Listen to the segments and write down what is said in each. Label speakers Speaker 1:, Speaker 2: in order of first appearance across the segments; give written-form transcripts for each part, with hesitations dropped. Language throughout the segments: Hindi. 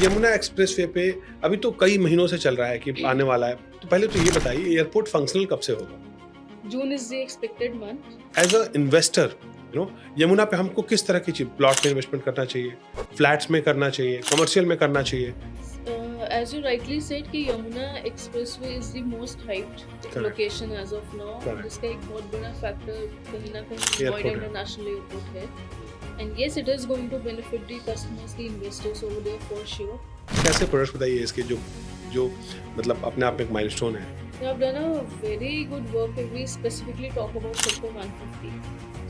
Speaker 1: यमुना एक्सप्रेसवे पे अभी तो कई महीनों से चल रहा है कि आने वाला है। तो पहले तो ये बताइए एयरपोर्ट फंक्शनल कब से होगा?
Speaker 2: June is the expected month.
Speaker 1: As a investor Yamuna पे हमको किस तरह की चीज प्लॉट में इन्वेस्टमेंट करना चाहिए, फ्लैट्स में करना चाहिए, कमर्शियल में करना चाहिए?
Speaker 2: As you rightly said कि Yamuna expressway is the most hyped
Speaker 1: Correct.
Speaker 2: location as of now.
Speaker 1: Correct.
Speaker 2: जिसका एक बहुत बड़ा फैक्टर कहीं ना कहीं
Speaker 1: Airport
Speaker 2: नोएडा
Speaker 1: है।
Speaker 2: इंटरनेशनल एयरपोर्ट है. And yes, it is going to benefit the customers, the investors over there for sure.
Speaker 1: कैसे प्रोडक्ट्स बताइए इसके जो जो मतलब अपने आप में एक माइलस्टोन है?
Speaker 2: We have done a very good work if we specifically talk about Sector 150.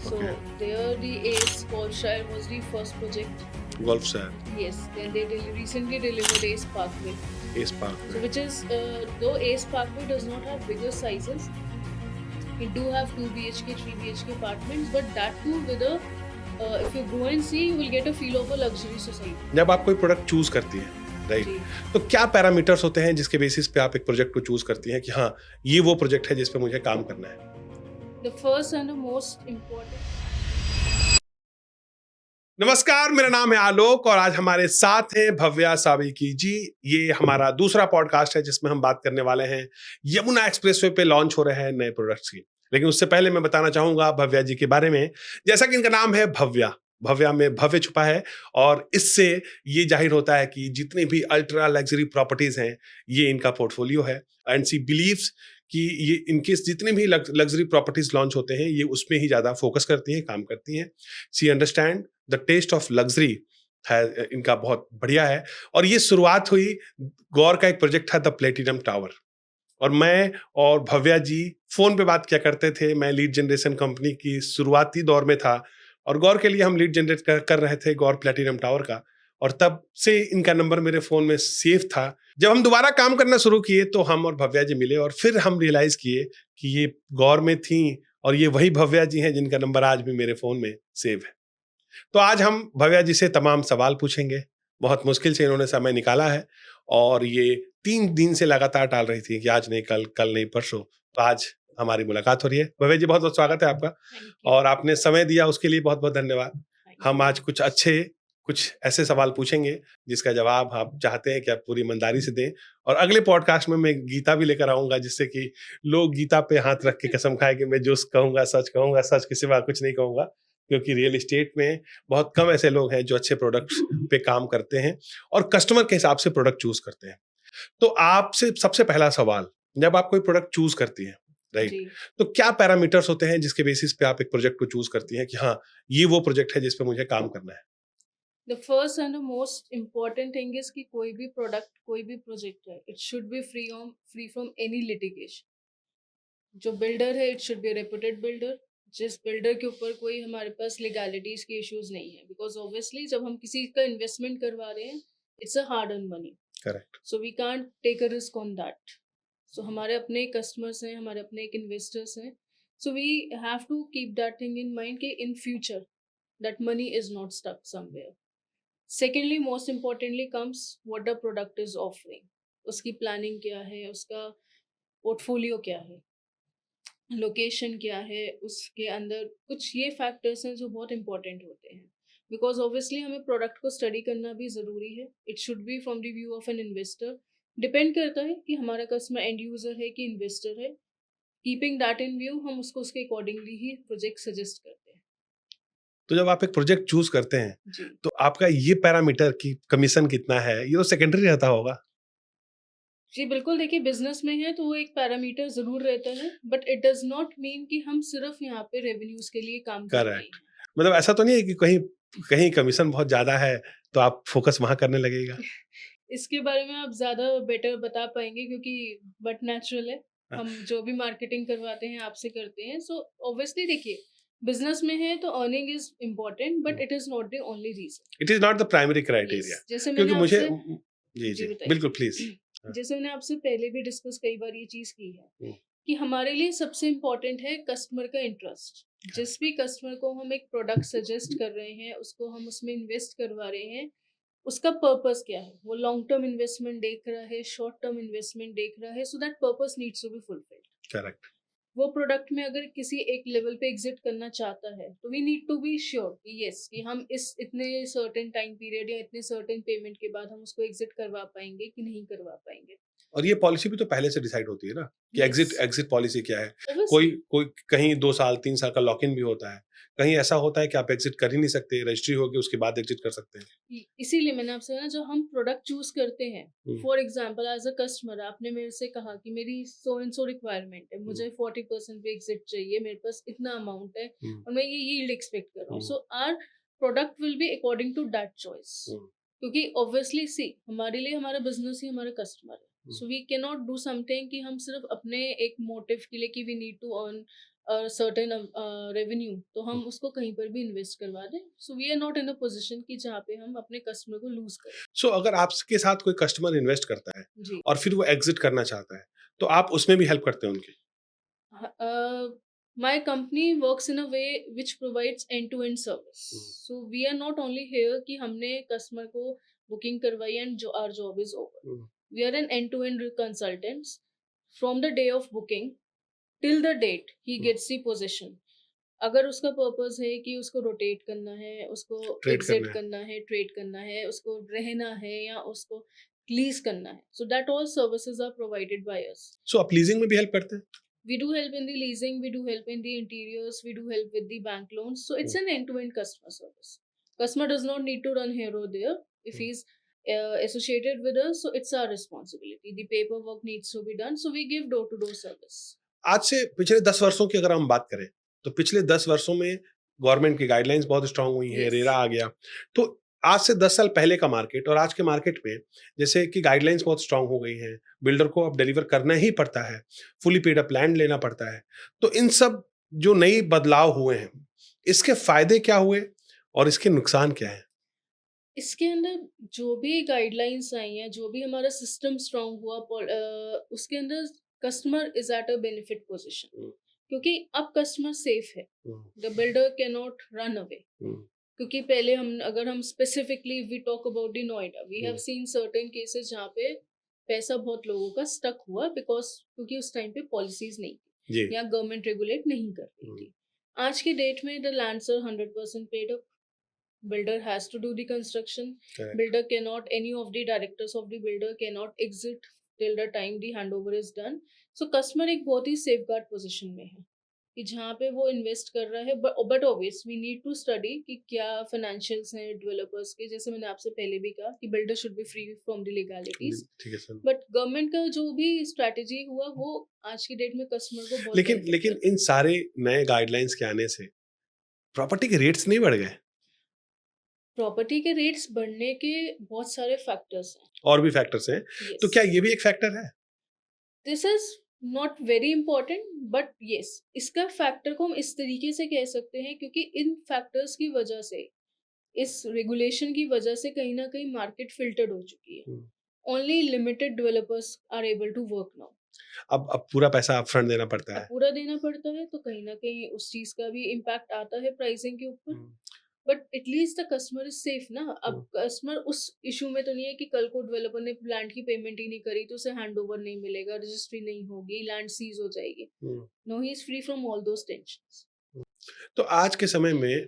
Speaker 2: So
Speaker 1: Okay.
Speaker 2: there the ACE Golfshire was the first project.
Speaker 1: Golf से
Speaker 2: Yes, then they recently delivered ACE Parkway.
Speaker 1: इस पार्क
Speaker 2: So
Speaker 1: में
Speaker 2: which is though ACE Parkway does not have bigger sizes, it do have 2 BHK, 3 BHK apartments, but that too with a if you go and see, you will get a feel of a luxury society.
Speaker 1: जब आप कोई प्रोडक्ट चूज करती है, राइट,
Speaker 2: जी.
Speaker 1: तो क्या पैरामीटर्स होते हैं जिसके बेसिस पे आप एक प्रोजेक्ट को चूज करती हैं कि हाँ ये वो प्रोजेक्ट है जिस पे मुझे काम करना है?
Speaker 2: The first and the most important.
Speaker 1: नमस्कार, मेरा नाम है आलोक और आज हमारे साथ हैं भव्या साविकी जी। ये हमारा दूसरा पॉडकास्ट है जिसमें हम बात करने वाले हैं यमुना एक्सप्रेसवे पे लॉन्च हो रहे हैं नए प्रोडक्ट्स की। लेकिन उससे पहले मैं बताना चाहूंगा भव्या जी के बारे में। जैसा कि इनका नाम है भव्या, भव्या में भव्य छुपा है और इससे ये जाहिर होता है कि जितनी भी अल्ट्रा लग्जरी प्रॉपर्टीज हैं ये इनका पोर्टफोलियो है। एंड सी बिलीव्स कि ये इनके जितने भी लग्जरी प्रॉपर्टीज लॉन्च होते हैं ये उसमें ही ज्यादा फोकस करती हैं, काम करती हैं। See understand the taste of luxury है, इनका बहुत बढ़िया है। और ये शुरुआत हुई, गौर का एक प्रोजेक्ट था द प्लेटिनम टावर, और मैं और भव्या जी फोन पे बात किया करते थे। मैं लीड जनरेशन कंपनी की शुरुआती दौर में था और गौर के लिए हम लीड जनरेट कर रहे थे गौर प्लेटिनम टावर का, और तब से इनका नंबर मेरे फोन में सेव था। जब हम दोबारा काम करना शुरू किए तो हम और भव्या जी मिले और फिर हम रियलाइज किए कि ये गौर में थी और ये वही भव्या जी हैं जिनका नंबर आज भी मेरे फोन में सेव है। तो आज हम भव्या जी से तमाम सवाल पूछेंगे। बहुत मुश्किल से इन्होंने समय निकाला है और ये 3 दिन से लगातार टाल रही थी कि आज नहीं कल, कल नहीं परसों। तो आज हमारी मुलाकात हो रही है। भव्या जी, बहुत बहुत स्वागत है आपका और आपने समय दिया उसके लिए बहुत बहुत धन्यवाद। हम आज कुछ ऐसे सवाल पूछेंगे जिसका जवाब आप चाहते हैं कि आप पूरी ईमानदारी से दें। और अगले पॉडकास्ट में मैं गीता भी लेकर आऊंगा जिससे कि लोग गीता पे हाथ रख के कसम खाए कि मैं जो कहूंगा, सच के सिवा कुछ नहीं कहूंगा। क्योंकि रियल एस्टेट में बहुत कम ऐसे लोग हैं जो अच्छे प्रोडक्ट्स पे काम करते हैं और कस्टमर के हिसाब से प्रोडक्ट चूज करते हैं। तो आपसे सबसे पहला सवाल, जब आप कोई प्रोडक्ट चूज करती हैं, राइट,
Speaker 2: जी.
Speaker 1: तो क्या पैरामीटर्स होते हैं जिसके बेसिस पे आप एक प्रोजेक्ट को चूज करती हैं कि हाँ ये वो प्रोजेक्ट है जिस पे मुझे काम करना है?
Speaker 2: The first and the most important thing is कि कोई भी प्रोडक्ट, कोई भी प्रोजेक्ट है, it should be free from any litigation. जो बिल्डर है, it should be a reputed builder. जिस बिल्डर के ऊपर कोई हमारे पास लीगैलिटीज के इश्यूज नहीं है, बिकॉज ऑब्वियसली जब हम किसी का इन्वेस्टमेंट करवा रहे हैं, it's a hard earn money,
Speaker 1: correct.
Speaker 2: So we can't take a risk on that. So हमारे अपने कस्टमर्स हैं, हमारे अपने एक इन्वेस्टर्स हैं, so we have to keep that thing in mind कि in future that money is not stuck somewhere. Secondly, most importantly comes what the product is offering. उसकी प्लानिंग क्या है, उसका पोर्टफोलियो क्या है, लोकेशन क्या है, उसके अंदर कुछ ये फैक्टर्स हैं जो बहुत इंपॉर्टेंट होते हैं. बिकॉज ऑब्वियसली हमें प्रोडक्ट को स्टडी करना भी ज़रूरी है. It should be from the view of an investor. Depend करता है कि हमारा कस्टमर एंड यूज़र है कि इन्वेस्टर है. कीपिंग दैट इन व्यू, हम उसको उसके अकॉर्डिंगली ही प्रोजेक्ट सजेस्ट करते हैं.
Speaker 1: तो जब आप एक प्रोजेक्ट चूज करते हैं
Speaker 2: जी.
Speaker 1: तो आपका ये पैरामीटर की कमीशन कितना है ये तो सेकेंडरी रहता होगा?
Speaker 2: जी बिल्कुल. देखिए, बिजनेस में है तो वो एक पैरामीटर ज़रूर रहता है, but it does not mean कि हम सिर्फ यहाँ पे रेवेन्यूज के लिए काम कर रहे
Speaker 1: करेक्ट।
Speaker 2: हैं.
Speaker 1: मतलब ऐसा तो नहीं है कि कहीं कहीं कमीशन बहुत ज्यादा है तो आप फोकस वहां करने लगेगा?
Speaker 2: इसके बारे में आप ज़्यादा बेटर बता पाएंगे क्योंकि बट नेचुरल है.
Speaker 1: हाँ।
Speaker 2: हम जो भी मार्केटिंग करवाते हैं आपसे करते हैं. सो ऑब्वियसली देखिए, बिजनेस में है तो earning is important, but it is not the only reason.
Speaker 1: It is not the primary criteria.
Speaker 2: जैसे
Speaker 1: क्योंकि
Speaker 2: मैंने
Speaker 1: मुझे
Speaker 2: आपसे
Speaker 1: जी
Speaker 2: जी
Speaker 1: जी
Speaker 2: बताइए.
Speaker 1: बिल्कुल प्लीज। हाँ।
Speaker 2: जैसे मैंने आपसे पहले भी डिस्कस कई बार ये चीज़ की है
Speaker 1: हम्म।
Speaker 2: कि हमारे लिए सबसे इम्पोर्टेंट है कस्टमर का इंटरेस्ट. जिस भी कस्टमर को हम एक प्रोडक्ट सजेस्ट कर रहे हैं, उसको हम उसमें इन्वेस्ट करवा रहे हैं, उसका पर्पस क्या है. वो लॉन्ग टर्म इन्वेस्टमेंट देख रहा है, शॉर्ट टर्म इन्वेस्टमेंट देख रहा है, so that purpose needs to be fulfilled.
Speaker 1: Correct.
Speaker 2: वो प्रोडक्ट में अगर किसी एक लेवल पे एग्जिट करना चाहता है तो we need to be sure कि यस कि हम इस इतने सर्टेन टाइम पीरियड या इतने सर्टेन पेमेंट के बाद हम उसको एग्जिट करवा पाएंगे कि नहीं करवा पाएंगे।
Speaker 1: और ये पॉलिसी भी तो पहले से डिसाइड होती है ना कि
Speaker 2: यस,
Speaker 1: एग्जिट एग्जिट पॉलिसी क्या है। कोई
Speaker 2: ऑब्वियसली।
Speaker 1: कोई कहीं 2 साल 3 साल का लॉक इन भी होता है। कहीं ऐसा होता है कि आप एग्जिट कर ही नहीं सकते, रजिस्ट्री होगी उसके बाद एग्जिट कर सकते हैं।
Speaker 2: इसीलिए मैंने आपसे कहा ना, जब हम प्रोडक्ट चूज करते हैं,
Speaker 1: hmm,
Speaker 2: for example as a customer आपने मेरे से कहा कि मेरी सो एंड सो रिक्वायरमेंट है,
Speaker 1: हुँ,
Speaker 2: मुझे 40% पे एग्जिट चाहिए, मेरे पास इतना अमाउंट है
Speaker 1: हुँ,
Speaker 2: और मैं ये यील्ड एक्सपेक्ट कर रहा हूँ,
Speaker 1: hmm,
Speaker 2: so our product will be according to that choice.
Speaker 1: Hmm,
Speaker 2: क्योंकि ऑब्वियसली सी हमारे लिए हमारा बिजनेस ही हमारा कस्टमर है,
Speaker 1: hmm.
Speaker 2: So we can not do something कि हम सिर्फ अपने एक मोटिव के लिए कि we need to earn certain revenue तो हम उसको कहीं पर भी इन्वेस्ट करवा दें। So we are not in a position कि जहाँ पे हम अपने कस्टमर को लूज करें।
Speaker 1: सो अगर आपके साथ कोई कस्टमर इन्वेस्ट करता है
Speaker 2: जी।
Speaker 1: और फिर वो एग्जिट करना चाहता है, तो आप उसमें भी हेल्प करते हैं उनकी?
Speaker 2: My company works in a way which provides end-to-end service.
Speaker 1: Hmm,
Speaker 2: So we are not only here कि हमने customer को booking करवाई and our job is over.
Speaker 1: Hmm,
Speaker 2: We are an end-to-end consultants from the day of booking till the date he
Speaker 1: hmm.
Speaker 2: gets the possession. अगर उसका पर्पस है कि उसको रोटेट करना है, उसको
Speaker 1: ट्रेड
Speaker 2: एग्जिट
Speaker 1: करना है।
Speaker 2: करना है, ट्रेड करना है, उसको रहना है या उसको लीज करना है, so that all services are provided by us.
Speaker 1: So आप लीजिंग में भी हेल्प करते हैं?
Speaker 2: We do help in the leasing, we do help in the interiors, we do help with the bank loans. So it's
Speaker 1: hmm,
Speaker 2: an end-to-end customer service. Customer does not need to run here or there. If
Speaker 1: hmm.
Speaker 2: he's associated with us, so it's our responsibility. The paperwork needs to be done. So we give door-to-door service.
Speaker 1: आज से पिछले 10 वर्षों की अगर हम बात करें, तो पिछले 10 वर्षों में गवर्नमेंट की गाइडलाइंस बहुत स्ट्रांग हुई हैं, रेरा
Speaker 2: Yes.
Speaker 1: आ गया। तो आज से 10 साल पहले का मार्केट और आज के मार्केट में जैसे कि गाइडलाइंस बहुत स्ट्रांग हो गई हैं, बिल्डर को अब डिलीवर करना ही पड़ता है, फुली पेड अप लैंड लेना पड़ता है। तो इन सब जो नई बदलाव हुए हैं, इसके फायदे क्या हुए और इसके नुकसान क्या हैं?
Speaker 2: इसके अंदर जो भी गाइडलाइंस आई हैं, जो भी हमारा सिस्टम स्ट्रांग हुआ, उसके अंदर customer is at a benefit position
Speaker 1: hmm,
Speaker 2: क्योंकि अब कस्टमर सेफ है।
Speaker 1: Hmm,
Speaker 2: the builder can not run away.
Speaker 1: Hmm,
Speaker 2: क्योंकि पहले हम अगर हम specifically we talk about the Noida, we have
Speaker 1: hmm.
Speaker 2: Seen certain cases जहाँ पे पैसा बहुत लोगों का स्टक हुआ बिकॉज क्योंकि उस टाइम पे पॉलिसीज नहीं
Speaker 1: जी।
Speaker 2: थी या गवर्नमेंट रेगुलेट नहीं कर रही
Speaker 1: हुँ,
Speaker 2: थी। आज की डेट में the lands are 100% paid up, builder has to do the construction,
Speaker 1: correct.
Speaker 2: builder cannot, any of the directors of the builder cannot exit till the time the handover is done. So customer एक बहुत ही safeguard position में है कि जहाँ पे वो इन्वेस्ट कर रहा है, but obvious we need to study कि क्या फाइनेंशियल्स हैं डेवलपर्स के, जैसे मैंने आपसे पहले भी कहा कि builder should be free from the legalities.
Speaker 1: ठीक है सर।
Speaker 2: बट गवर्नमेंट का जो भी स्ट्रेटेजी हुआ वो आज की डेट में कस्टमर को बहुत
Speaker 1: लेकिन
Speaker 2: बेनिफिट
Speaker 1: लेकिन
Speaker 2: करता
Speaker 1: इन
Speaker 2: है।
Speaker 1: सारे नए गाइडलाइंस के आने से प्रॉपर्टी के रेट्स नहीं बढ़ गए?
Speaker 2: प्रॉपर्टी के रेट्स बढ़ने के बहुत सारे फैक्टर्स हैं।
Speaker 1: और भी फैक्टर्स हैं। तो
Speaker 2: यस,
Speaker 1: क्या ये भी एक फैक्टर है?
Speaker 2: This is not very important but yes, इसका फैक्टर को हम इस तरीके से कह सकते हैं क्योंकि इन फैक्टर्स की वजह से, इस रेगुलेशन की वजह से कहीं ना कहीं मार्केट फिल्टर्ड हो चुकी है।
Speaker 1: Hmm.
Speaker 2: Only limited developers are able to work now.
Speaker 1: अब पूरा पैसा अपफ्रंट देना पड़ता
Speaker 2: अब
Speaker 1: है।
Speaker 2: पूरा देना पड़ता है तो कहीं ना कहीं उस चीज का भी इम्पैक्ट आता है प्राइसिंग के ऊपर।
Speaker 1: Hmm,
Speaker 2: but at least the customer is safe ना। अब
Speaker 1: हुँ,
Speaker 2: कस्टमर उस इशू में तो नहीं है कि कल को डेवलपर ने लैंड की पेमेंट ही नहीं करी तो उसे हैंड ओवर नहीं मिलेगा, रजिस्ट्री नहीं होगी, लैंड सीज हो जाएगी।
Speaker 1: Hmm,
Speaker 2: no, he is free from all those tensions.
Speaker 1: Hmm. तो आज के समय में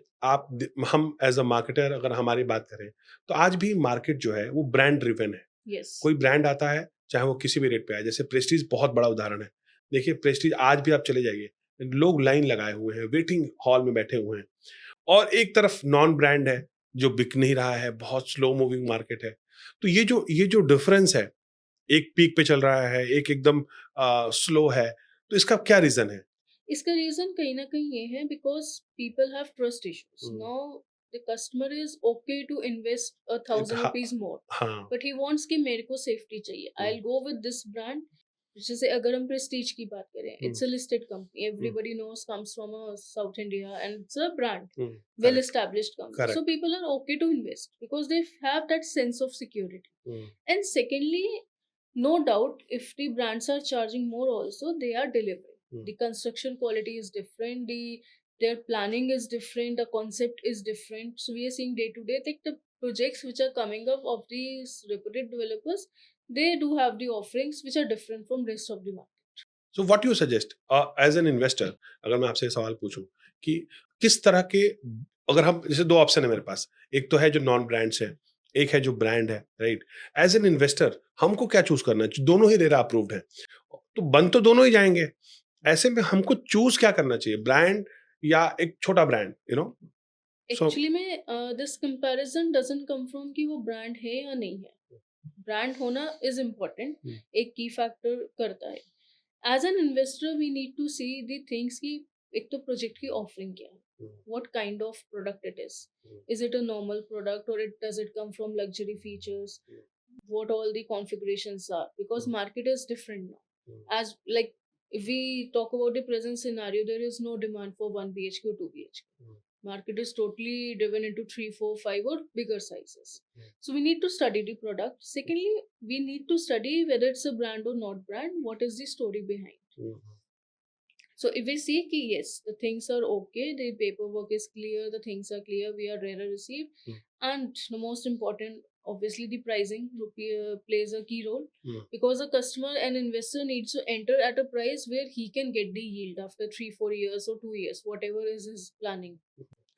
Speaker 1: हम एज़ अ मार्केटर अगर हमारी बात करें, तो आज भी मार्केट जो है वो ब्रांड ड्रिवन है।
Speaker 2: यस।
Speaker 1: कोई ब्रांड आता है, चाहे वो किसी भी रेट पे आए, जैसे प्रेस्टीज बहुत बड़ा उदाहरण है। देखिए प्रेस्टीज आज भी आप चले जाइए, लोग लाइन लगाए हुए हैं, वेटिंग हॉल में बैठे हुए हैं। और एक तरफ नॉन ब्रांड है, जो बिक नहीं रहा है, बहुत स्लो मूविंग मार्केट है। तो ये जो डिफरेंस है, एक पीक पे चल रहा है, एक एकदम स्लो है, तो इसका क्या रीज़न है?
Speaker 2: इसका रीजन कहीं ना कहीं ये है because people have trust issues
Speaker 1: hmm,
Speaker 2: now. The customer is okay to invest
Speaker 1: एक
Speaker 2: 1,000 रुपीज मोर,
Speaker 1: हाँ,
Speaker 2: बट ही वांट्स कि मेरे को सेफ्टी चाहिए, I
Speaker 1: hmm,
Speaker 2: will go with this brand. जैसे अगर हम प्रेस्टीज की बात करें,
Speaker 1: hmm,
Speaker 2: it's a listed company,
Speaker 1: hmm,
Speaker 2: everybody knows, comes from a South India and it's a brand,
Speaker 1: hmm,
Speaker 2: well
Speaker 1: correct,
Speaker 2: established company, so
Speaker 1: correct,
Speaker 2: people are okay to invest because they have that sense of security.
Speaker 1: Hmm,
Speaker 2: And secondly, no doubt if the brands are charging more also, they are delivering.
Speaker 1: Hmm.
Speaker 2: The construction quality is different, their planning is different, the concept is different. So we are seeing day to day like the projects which are coming up of these reputed developers, they do have the offerings which are different from rest of the market.
Speaker 1: So what you suggest as an investor, अगर मैं आपसे ये सवाल पूछूं कि किस तरह के, अगर हम, जैसे दो ऑप्शन है मेरे पास, एक तो है जो नॉन ब्रांड्स है, एक है जो ब्रांड है, राइट? एज एन इन्वेस्टर हमको क्या चूज करना है? दोनों ही रेरा अप्रूव्ड है, तो बन तो दोनों ही जाएंगे, ऐसे में हमको चूज क्या करना चाहिए, ब्रांड या एक छोटा brand, you know? So
Speaker 2: actually में this comparison doesn't come from कि वो ब्रांड है या नहीं है। ब्रांड होना इज इम्पोर्टेंट, एक की फैक्टर करता है। As an investor we need to see the things कि एक तो प्रोजेक्ट की ऑफरिंग क्या है, what kind of product it is it a normal product or it does it come from luxury features, what all the configurations are, because market is different now. As like if we talk about the present scenario, there is no demand for 1 bhk or 2 bhk. Market is totally driven into 3, 4, 5 or bigger sizes. So we need to study the product. Secondly, we need to study whether it's a brand or not brand, what is the story behind. So if we see ki yes, the things are okay, the paperwork is clear, the things are clear, we are rarely received, and the most important, obviously the pricing plays a key role, because a customer and investor needs to enter at a price where he can get the yield after 3, 4 years or 2 years, whatever is his planning.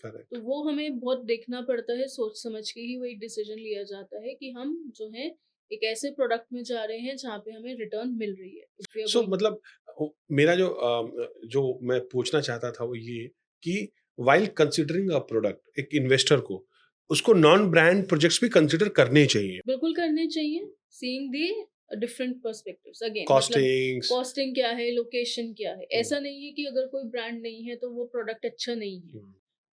Speaker 1: Correct.
Speaker 2: तो वो हमें बहुत देखना पड़ता है, सोच समझ के ही वही डिसीजन लिया जाता है कि हम जो है एक ऐसे प्रोडक्ट में जा रहे हैं जहाँ पे हमें रिटर्न मिल रही है। If we are
Speaker 1: so
Speaker 2: going
Speaker 1: मतलब मेरा जो जो मैं पूछना चाहता था वो ये कि वाइल कंसिडरिंग अ प्रोडक्ट, एक इन्वेस्टर को उसको नॉन ब्रांड प्रोजेक्ट्स भी कंसिडर करने चाहिए,
Speaker 2: बिल्कुल करने चाहिए, seeing the different perspectives. Again मतलब
Speaker 1: कॉस्टिंग्स।
Speaker 2: कॉस्टिंग क्या है, लोकेशन क्या है। ऐसा नहीं है कि अगर कोई ब्रांड नहीं है तो वो प्रोडक्ट अच्छा नहीं है।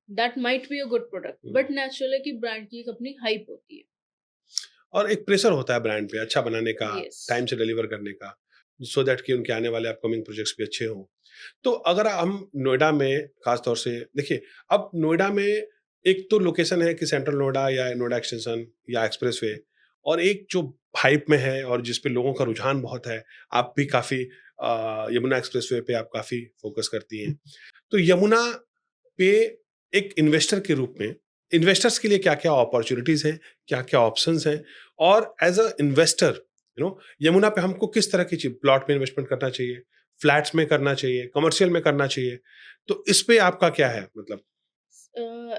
Speaker 2: That might be a good product, but natural है कि ब्रांड की एक अपनी हाइप होती है।
Speaker 1: और एक प्रेशर होता है ब्रांड पे अच्छा बनाने का,
Speaker 2: Yes.
Speaker 1: टाइम से डिलीवर करने का, सो दैट कि उनके आने वाले अपकमिंग प्रोजेक्ट्स भी अच्छे हों। तो अगर हम नोएडा में खास तौर से देखिए, अब नोएडा में एक तो लोकेशन है कि सेंट्रल नोएडा या नोएडा एक्सटेंशन या एक्सप्रेसवे, और एक जो हाइप में है और जिस पे लोगों का रुझान बहुत है, आप भी काफ़ी यमुना एक्सप्रेसवे पे आप काफ़ी फोकस करती हैं। तो यमुना पे एक इन्वेस्टर के रूप में इन्वेस्टर्स के लिए क्या-क्या अपॉर्चुनिटीज़ हैं, क्या-क्या ऑप्शंस हैं, और एज़ अ इन्वेस्टर यमुना पे हमको किस तरह की चीज़, प्लॉट में इन्वेस्टमेंट करना चाहिए, फ्लैट्स में करना चाहिए, कमर्शियल में करना चाहिए? तो इस पे आपका क्या है मतलब?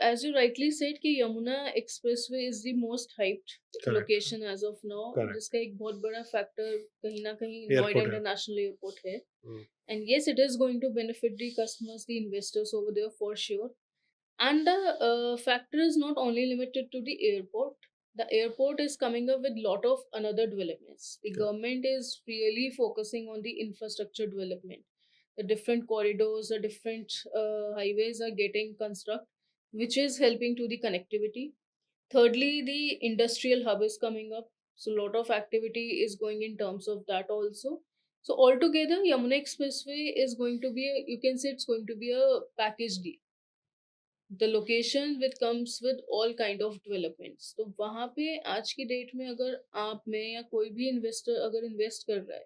Speaker 2: As you rightly said कि Yamuna expressway is the most hyped
Speaker 1: correct,
Speaker 2: location as of now,
Speaker 1: correct.
Speaker 2: जिसका एक बहुत बड़ा फैक्टर कहीं ना कहीं नोएडा
Speaker 1: एयरपोर्ट है।
Speaker 2: इंटरनेशनल एयरपोर्ट है।
Speaker 1: Hmm,
Speaker 2: And yes, it is going to benefit the customers, the investors over there for sure. And the factor is not only limited to the airport. The airport is coming up with lot of another developments. The government is really focusing on the infrastructure development. The different corridors, the different highways are getting constructed, which is helping to the connectivity. Thirdly, the industrial hub is coming up, so lot of activity is going in terms of that also. So altogether, Yamuna Expressway is going to be you can say it's going to be a package deal. The location with comes with all kind of developments. तो वहाँ पे आज की डेट में अगर आप में या कोई भी इन्वेस्टर अगर इन्वेस्ट कर रहा है,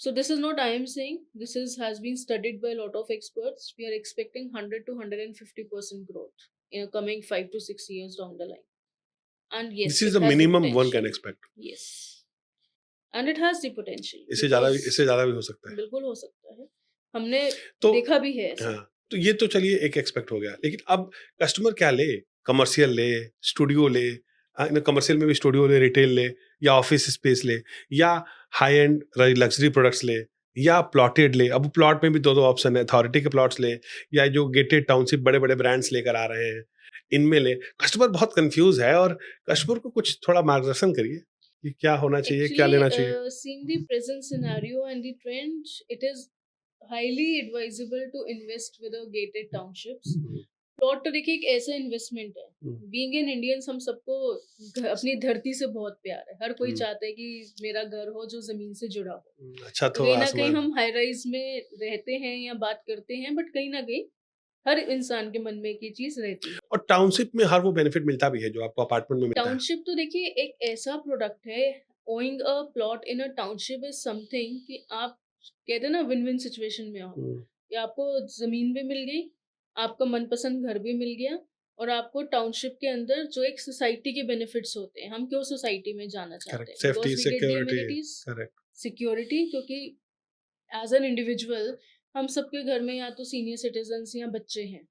Speaker 2: so this is not I am saying, this is has been studied by a lot of experts. We are expecting 100 to 150% growth in the coming 5 to 6 years down the line. And yes,
Speaker 1: this is
Speaker 2: it
Speaker 1: the
Speaker 2: has the
Speaker 1: minimum one can
Speaker 2: potential.
Speaker 1: Expect.
Speaker 2: Yes, and it has the potential
Speaker 1: इससे
Speaker 2: because
Speaker 1: ज़्यादा भी हो सकता है।
Speaker 2: बिल्कुल हो सकता है, हमने
Speaker 1: तो
Speaker 2: देखा भी है ऐसा।
Speaker 1: हाँ, तो ये तो चलिए एक एक्सपेक्ट हो गया, लेकिन अब कस्टमर क्या ले? कमर्शियल ले, स्टूडियो ले, कमर्शियल में भी स्टूडियो ले, रिटेल ले, या ऑफिस स्पेस ले, या हाई एंड लग्जरी प्रोडक्ट्स ले, या प्लॉटेड ले। अब प्लॉट में भी दो ऑप्शन है, अथॉरिटी के प्लॉट्स ले, या जो गेटेड टाउनशिप बड़े बड़े ब्रांड्स लेकर आ रहे हैं, इनमें ले। कस्टमर बहुत कंफ्यूज है, और कस्टमर को कुछ थोड़ा मार्गदर्शन करिए कि क्या होना चाहिए, क्या
Speaker 2: Actually,
Speaker 1: लेना चाहिए।
Speaker 2: seeing the present scenario and the trend, it is highly advisable to invest with a gated townships. Plot तो देखिए एक ऐसा इन्वेस्टमेंट है, बीइंग एन इंडियंस हम सबको अपनी धरती से बहुत प्यार है, हर कोई चाहता है कि मेरा घर हो जो जमीन से जुड़ा हो।
Speaker 1: अच्छा
Speaker 2: तो
Speaker 1: तो
Speaker 2: कहीं ना कहीं
Speaker 1: आसमान।
Speaker 2: हम हाई राइज में रहते हैं या बात करते हैं, बट कहीं ना कहीं हर इंसान के मन में एक ये चीज रहती है।
Speaker 1: और टाउनशिप में हर वो बेनिफिट मिलता भी है जो आपको अपार्टमेंट में मिलता है।
Speaker 2: टाउनशिप तो देखिए एक ऐसा प्रोडक्ट है, owing a plot in a township is something कि आप कहते हैं ना विन विन सिचुएशन में हो, या आपको जमीन भी मिल गई, आपका मनपसंद घर भी मिल गया, और आपको टाउनशिप के अंदर जो एक सोसाइटी के बेनिफिट्स होते हैं, हम क्यों सोसाइटी में जाना चाहते
Speaker 1: करेक्ट,
Speaker 2: हैं,
Speaker 1: safety,
Speaker 2: because we get the
Speaker 1: security.
Speaker 2: Amenities,
Speaker 1: correct.
Speaker 2: Security, क्योंकि एज एन इंडिविजुअल हम सबके घर में या तो सीनियर सिटीजन्स या बच्चे हैं,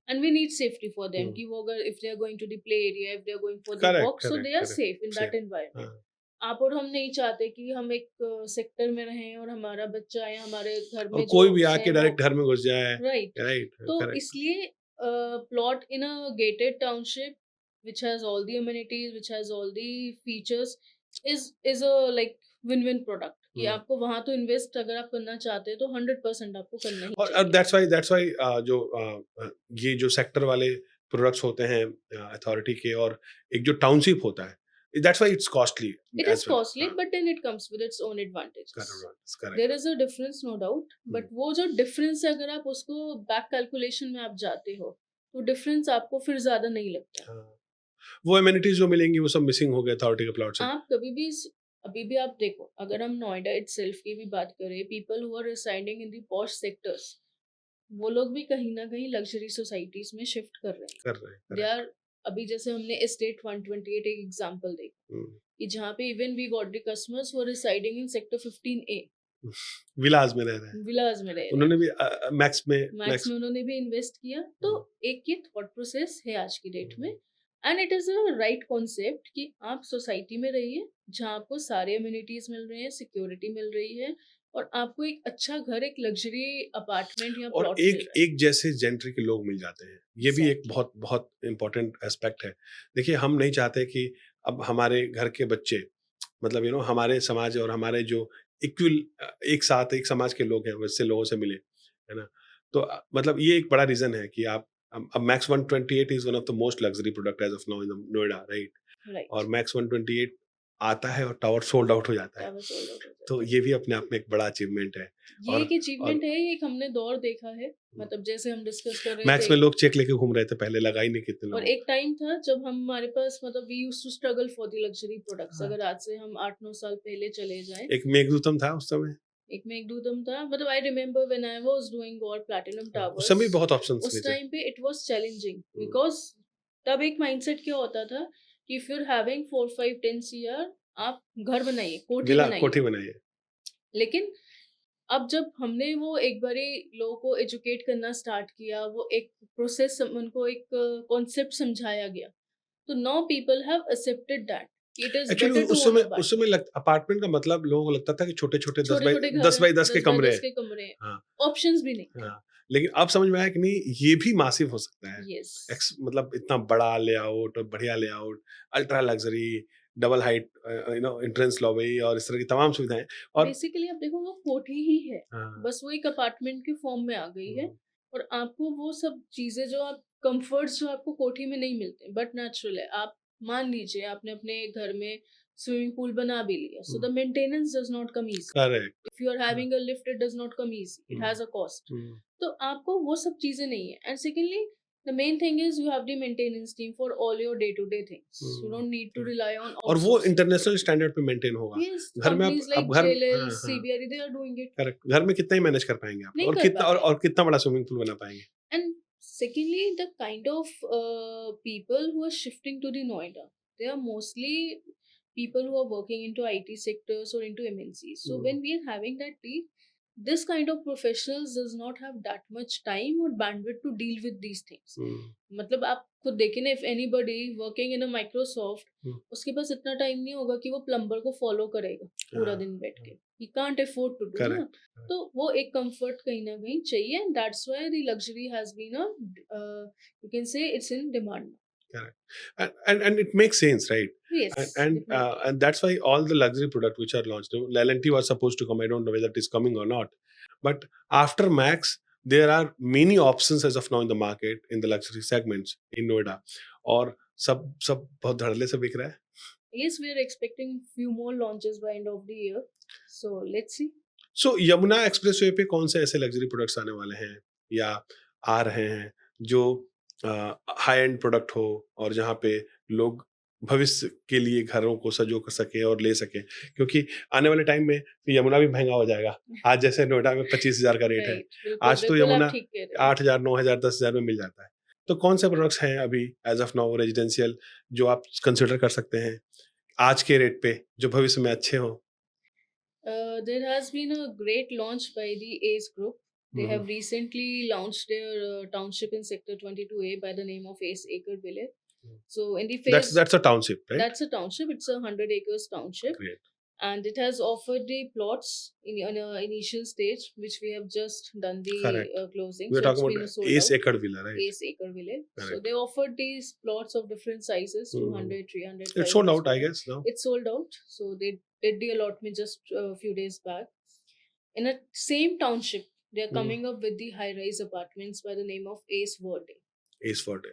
Speaker 2: and we need safety for them कि वो अगर if they are going to the play area, if they are going for the
Speaker 1: correct
Speaker 2: walk, so
Speaker 1: correct
Speaker 2: they are
Speaker 1: correct
Speaker 2: safe in that
Speaker 1: safe.
Speaker 2: Environment.
Speaker 1: हाँ,
Speaker 2: आप और हम नहीं चाहते कि हम एक सेक्टर में रहें और हमारा बच्चा या हमारे घर
Speaker 1: और
Speaker 2: में
Speaker 1: कोई
Speaker 2: जो
Speaker 1: भी
Speaker 2: हैं
Speaker 1: आके
Speaker 2: वो,
Speaker 1: डायरेक्ट घर में घुस जाए।
Speaker 2: राइट।
Speaker 1: राइट
Speaker 2: तो
Speaker 1: करेक्ट।
Speaker 2: इसलिए plot in a gated township which has all the amenities, which has all the features, is a like win-win product कि आपको वहां तो इन्वेस्ट अगर आप करना चाहते हैं तो 100% आपको करना ही
Speaker 1: और
Speaker 2: चाहिए।
Speaker 1: दैट्स वाई जो ये जो सेक्टर वाले प्रोडक्ट्स होते हैं अथॉरिटी के, और एक जो टाउनशिप होता है, that's why it's costly
Speaker 2: It is
Speaker 1: as well.
Speaker 2: costly, but then it comes with its own advantages.
Speaker 1: Correct.
Speaker 2: There is a difference, no doubt, but वो जो difference है अगर आप उसको back calculation में आप जाते हो तो difference आपको फिर ज्यादा नहीं लगता।
Speaker 1: वो एमिनिटीज जो मिलेंगी वो सब मिसिंग हो गए अथॉरिटी के प्लॉट से।
Speaker 2: आप कभी भी अभी भी आप देखो, अगर हम नोएडा इटसेल्फ की भी बात करें, people who are residing in the posh sectors, वो लोग भी कहीं ना कहीं लग्जरी सोसाइटीज में शिफ्ट कर रहे
Speaker 1: कर रहे
Speaker 2: हैं। दे
Speaker 1: हैं।
Speaker 2: आर, अभी जैसे हमने एस्टेट 128 एक एग्जांपल देखा कि जहाँ पे even we got the customers who are residing in sector 15A,
Speaker 1: villas में रह रहे हैं,
Speaker 2: विलाज में रह रहे
Speaker 1: उन्होंने
Speaker 2: हैं,
Speaker 1: भी मैक्स में
Speaker 2: मैक्स में उन्होंने भी इन्वेस्ट किया। तो एक ये थॉट प्रोसेस है आज की डेट में, and it is a right concept कि आप सोसाइटी में रहिए जहाँ आपको सारे अम्यूनिटीज मिल रहे हैं, सिक्योरिटी मिल रही है, और आपको एक अच्छा घर, एक लग्जरी अपार्टमेंट या
Speaker 1: और
Speaker 2: प्लॉट मिल
Speaker 1: एक
Speaker 2: रहा है।
Speaker 1: एक जैसे जेंट्री के लोग मिल जाते हैं। ये भी एक
Speaker 2: Exactly.
Speaker 1: बहुत बहुत इम्पोर्टेंट एस्पेक्ट है। देखिए, हम नहीं चाहते कि अब हमारे घर के बच्चे, मतलब हमारे समाज और हमारे जो इक्वल एक साथ एक समाज के लोग हैं वैसे लोगों से मिले, है ना? तो मतलब ये एक बड़ा रीजन है कि आप अब Max 128 is one of the most luxury product as of now in Noida, right?
Speaker 2: Right,
Speaker 1: और मैक्स 128 आता है और टावर सोल्ड आउट हो जाता है।
Speaker 2: टावर सोल्ड आउट हो जाता
Speaker 1: तो
Speaker 2: है।
Speaker 1: ये भी अपने आप में एक बड़ा अचीवमेंट है।
Speaker 2: ये
Speaker 1: और
Speaker 2: एक अचीवमेंट है, ये एक हमने दौर देखा है, मतलब जैसे हम डिस्कस कर रहे
Speaker 1: मैक्स
Speaker 2: थे,
Speaker 1: में लोग चेक लेके घूम रहे थे पहले, लगा ही नहीं कितने
Speaker 2: और
Speaker 1: लोग।
Speaker 2: एक टाइम था जब हमारे पास, मतलब we used to struggle for the luxury products.
Speaker 1: हाँ।
Speaker 2: अगर आज से हम 8-9 साल पहले चले जाएं,
Speaker 1: एक मेघदूतम था उस समय।
Speaker 2: एक में एक दूतम था, मतलब I remember when I was doing God platinum
Speaker 1: उस
Speaker 2: टावर्स,
Speaker 1: समय भी बहुत ऑप्शंस नहीं
Speaker 2: उस
Speaker 1: थे।
Speaker 2: टाइम पे इट वाज चैलेंजिंग बिकॉज तब एक माइंडसेट क्या होता था कि if you are having 4-5-10 CR, आप घर बनाइए, कोठी
Speaker 1: विला
Speaker 2: बनाइए।
Speaker 1: कोठी बनाई है।
Speaker 2: लेकिन अब जब हमने वो एक बारी लोगों को एजुकेट करना स्टार्ट किया, वो एक प्रोसेस, उनको एक कॉन्सेप्ट समझाया गया, तो now people have accepted that it is
Speaker 1: actually
Speaker 2: better to
Speaker 1: use
Speaker 2: own
Speaker 1: समय
Speaker 2: अपार्टमेंट।
Speaker 1: अपार्टमेंट का मतलब लोगों को लगता था कि छोटे छोटे दस बाई
Speaker 2: छोटे-छोटे घर
Speaker 1: दस
Speaker 2: हैं,
Speaker 1: बाई दस के
Speaker 2: 10 बाय
Speaker 1: कमरे
Speaker 2: 10
Speaker 1: हैं।
Speaker 2: के कमरे हैं,
Speaker 1: हाँ
Speaker 2: ऑप्शंस भी नहीं थे।
Speaker 1: हाँ, लेकिन अब समझ में आया कि नहीं, ये भी मासिव हो सकता है।
Speaker 2: यस,
Speaker 1: मतलब इतना बड़ा लेआउट और बढ़िया layout, ultra luxury, double height, entrance lobby और इस तरह की तमाम सुविधाएं। और
Speaker 2: बेसिकली आप देखो वो कोठी ही है,
Speaker 1: हाँ,
Speaker 2: बस वो एक अपार्टमेंट के फॉर्म में आ गई है, और आपको वो सब चीजें जो आप कंफर्ट्स जो आपको कोठी में नहीं मिलते बट नेचुरल है। आप मान लीजिए आपने अपने घर में स्विमिंग पूल बना भी लिया, so the maintenance does not come easy.
Speaker 1: Correct.
Speaker 2: If you are having a lift, it does not come easy, it has a cost. तो आपको वो सब चीजें नहीं है, and secondly the main thing is you have the maintenance team for all your day to day things, you don't need to rely on
Speaker 1: और वो इंटरनेशनल स्टैंडर्ड पे मेंटेन होगा।
Speaker 2: Yes,
Speaker 1: घर में
Speaker 2: companies like
Speaker 1: अब घर,
Speaker 2: JLL,
Speaker 1: हाँ हाँ,
Speaker 2: CBRE, they are doing it.
Speaker 1: Correct, घर में कितना ही मैनेज कर पाएंगे आप,
Speaker 2: नहीं
Speaker 1: और
Speaker 2: कर
Speaker 1: कितना
Speaker 2: पाते।
Speaker 1: और कितना बड़ा स्विमिंग पूल बना पाएंगे।
Speaker 2: And secondly, the kind of people who are shifting to the Noida, they are mostly people who are working into IT sectors or into MNCs. So when we are having that deal, this kind of professionals does not have that much time or bandwidth to deal with these things. मतलब आप खुद देखें ना, if anybody working in a Microsoft, उसके पास इतना टाइम नहीं होगा कि वो प्लम्बर को फॉलो करेगा पूरा दिन बैठ के, he can't afford to do ना। तो वो एक कंफर्ट कहीं ना कहीं चाहिए, and that's why the luxury has been a you can say it's in demand.
Speaker 1: Correct. And it makes sense, right?
Speaker 2: Yes,
Speaker 1: And and that's why all the luxury product which are launched, L&T was supposed to come. I don't know whether it is coming or not, but after Max there are many options as of now in the market in the luxury segments in Noida, और सब बहुत धड़ल्ले से बिक रहा है।
Speaker 2: Yes, we are expecting few more launches by end of the year, so let's see.
Speaker 1: So Yamuna expressway पे कौन से ऐसे लग्जरी प्रोडक्ट्स आने वाले हैं या आ रहे हैं जो हाई एंड प्रोडक्ट हो, और जहाँ पे लोग भविष्य के लिए घरों को सजो कर सके और ले सके, क्योंकि आने वाले टाइम में तो यमुना भी महंगा हो जाएगा। आज जैसे नोएडा में 25,000 का रेट है,
Speaker 2: Right, बिल्कुल,
Speaker 1: आज तो
Speaker 2: बिल्कुल आप
Speaker 1: यमुना
Speaker 2: ठीक कह रहे हो।
Speaker 1: 8,000, 9,000, 10,000 में मिल जाता है। तो कौन से प्रोडक्ट्स हैं अभी एज ऑफ नाउ रेजिडेंशियल जो आप कंसिडर कर सकते हैं आज के रेट पे, जो भविष्य में अच्छे हों?
Speaker 2: There has been a great launch by the Ace Group. They
Speaker 1: Mhm.
Speaker 2: have recently launched their township in Sector 22A by the name of Ace Acre Village.
Speaker 1: Mm.
Speaker 2: So in the phase,
Speaker 1: That's a township, right?
Speaker 2: that's a township. It's a 100 acres township,
Speaker 1: Great.
Speaker 2: and it has offered the plots in an initial stage, which we have just done the
Speaker 1: Correct.
Speaker 2: closing.
Speaker 1: We're
Speaker 2: So it's
Speaker 1: talking
Speaker 2: been
Speaker 1: about
Speaker 2: sold
Speaker 1: Ace
Speaker 2: out.
Speaker 1: Acre Villa, right?
Speaker 2: Ace Acre Village. So
Speaker 1: Correct.
Speaker 2: they offered these plots of different sizes, 200, 300,
Speaker 1: It's sold
Speaker 2: 500
Speaker 1: out, I
Speaker 2: square.
Speaker 1: guess, now.
Speaker 2: It's sold out. So they did the allotment just a few days back. In a same township, they are
Speaker 1: Mm.
Speaker 2: coming up with the high-rise apartments by the name of Ace Verde.
Speaker 1: Ace Verde.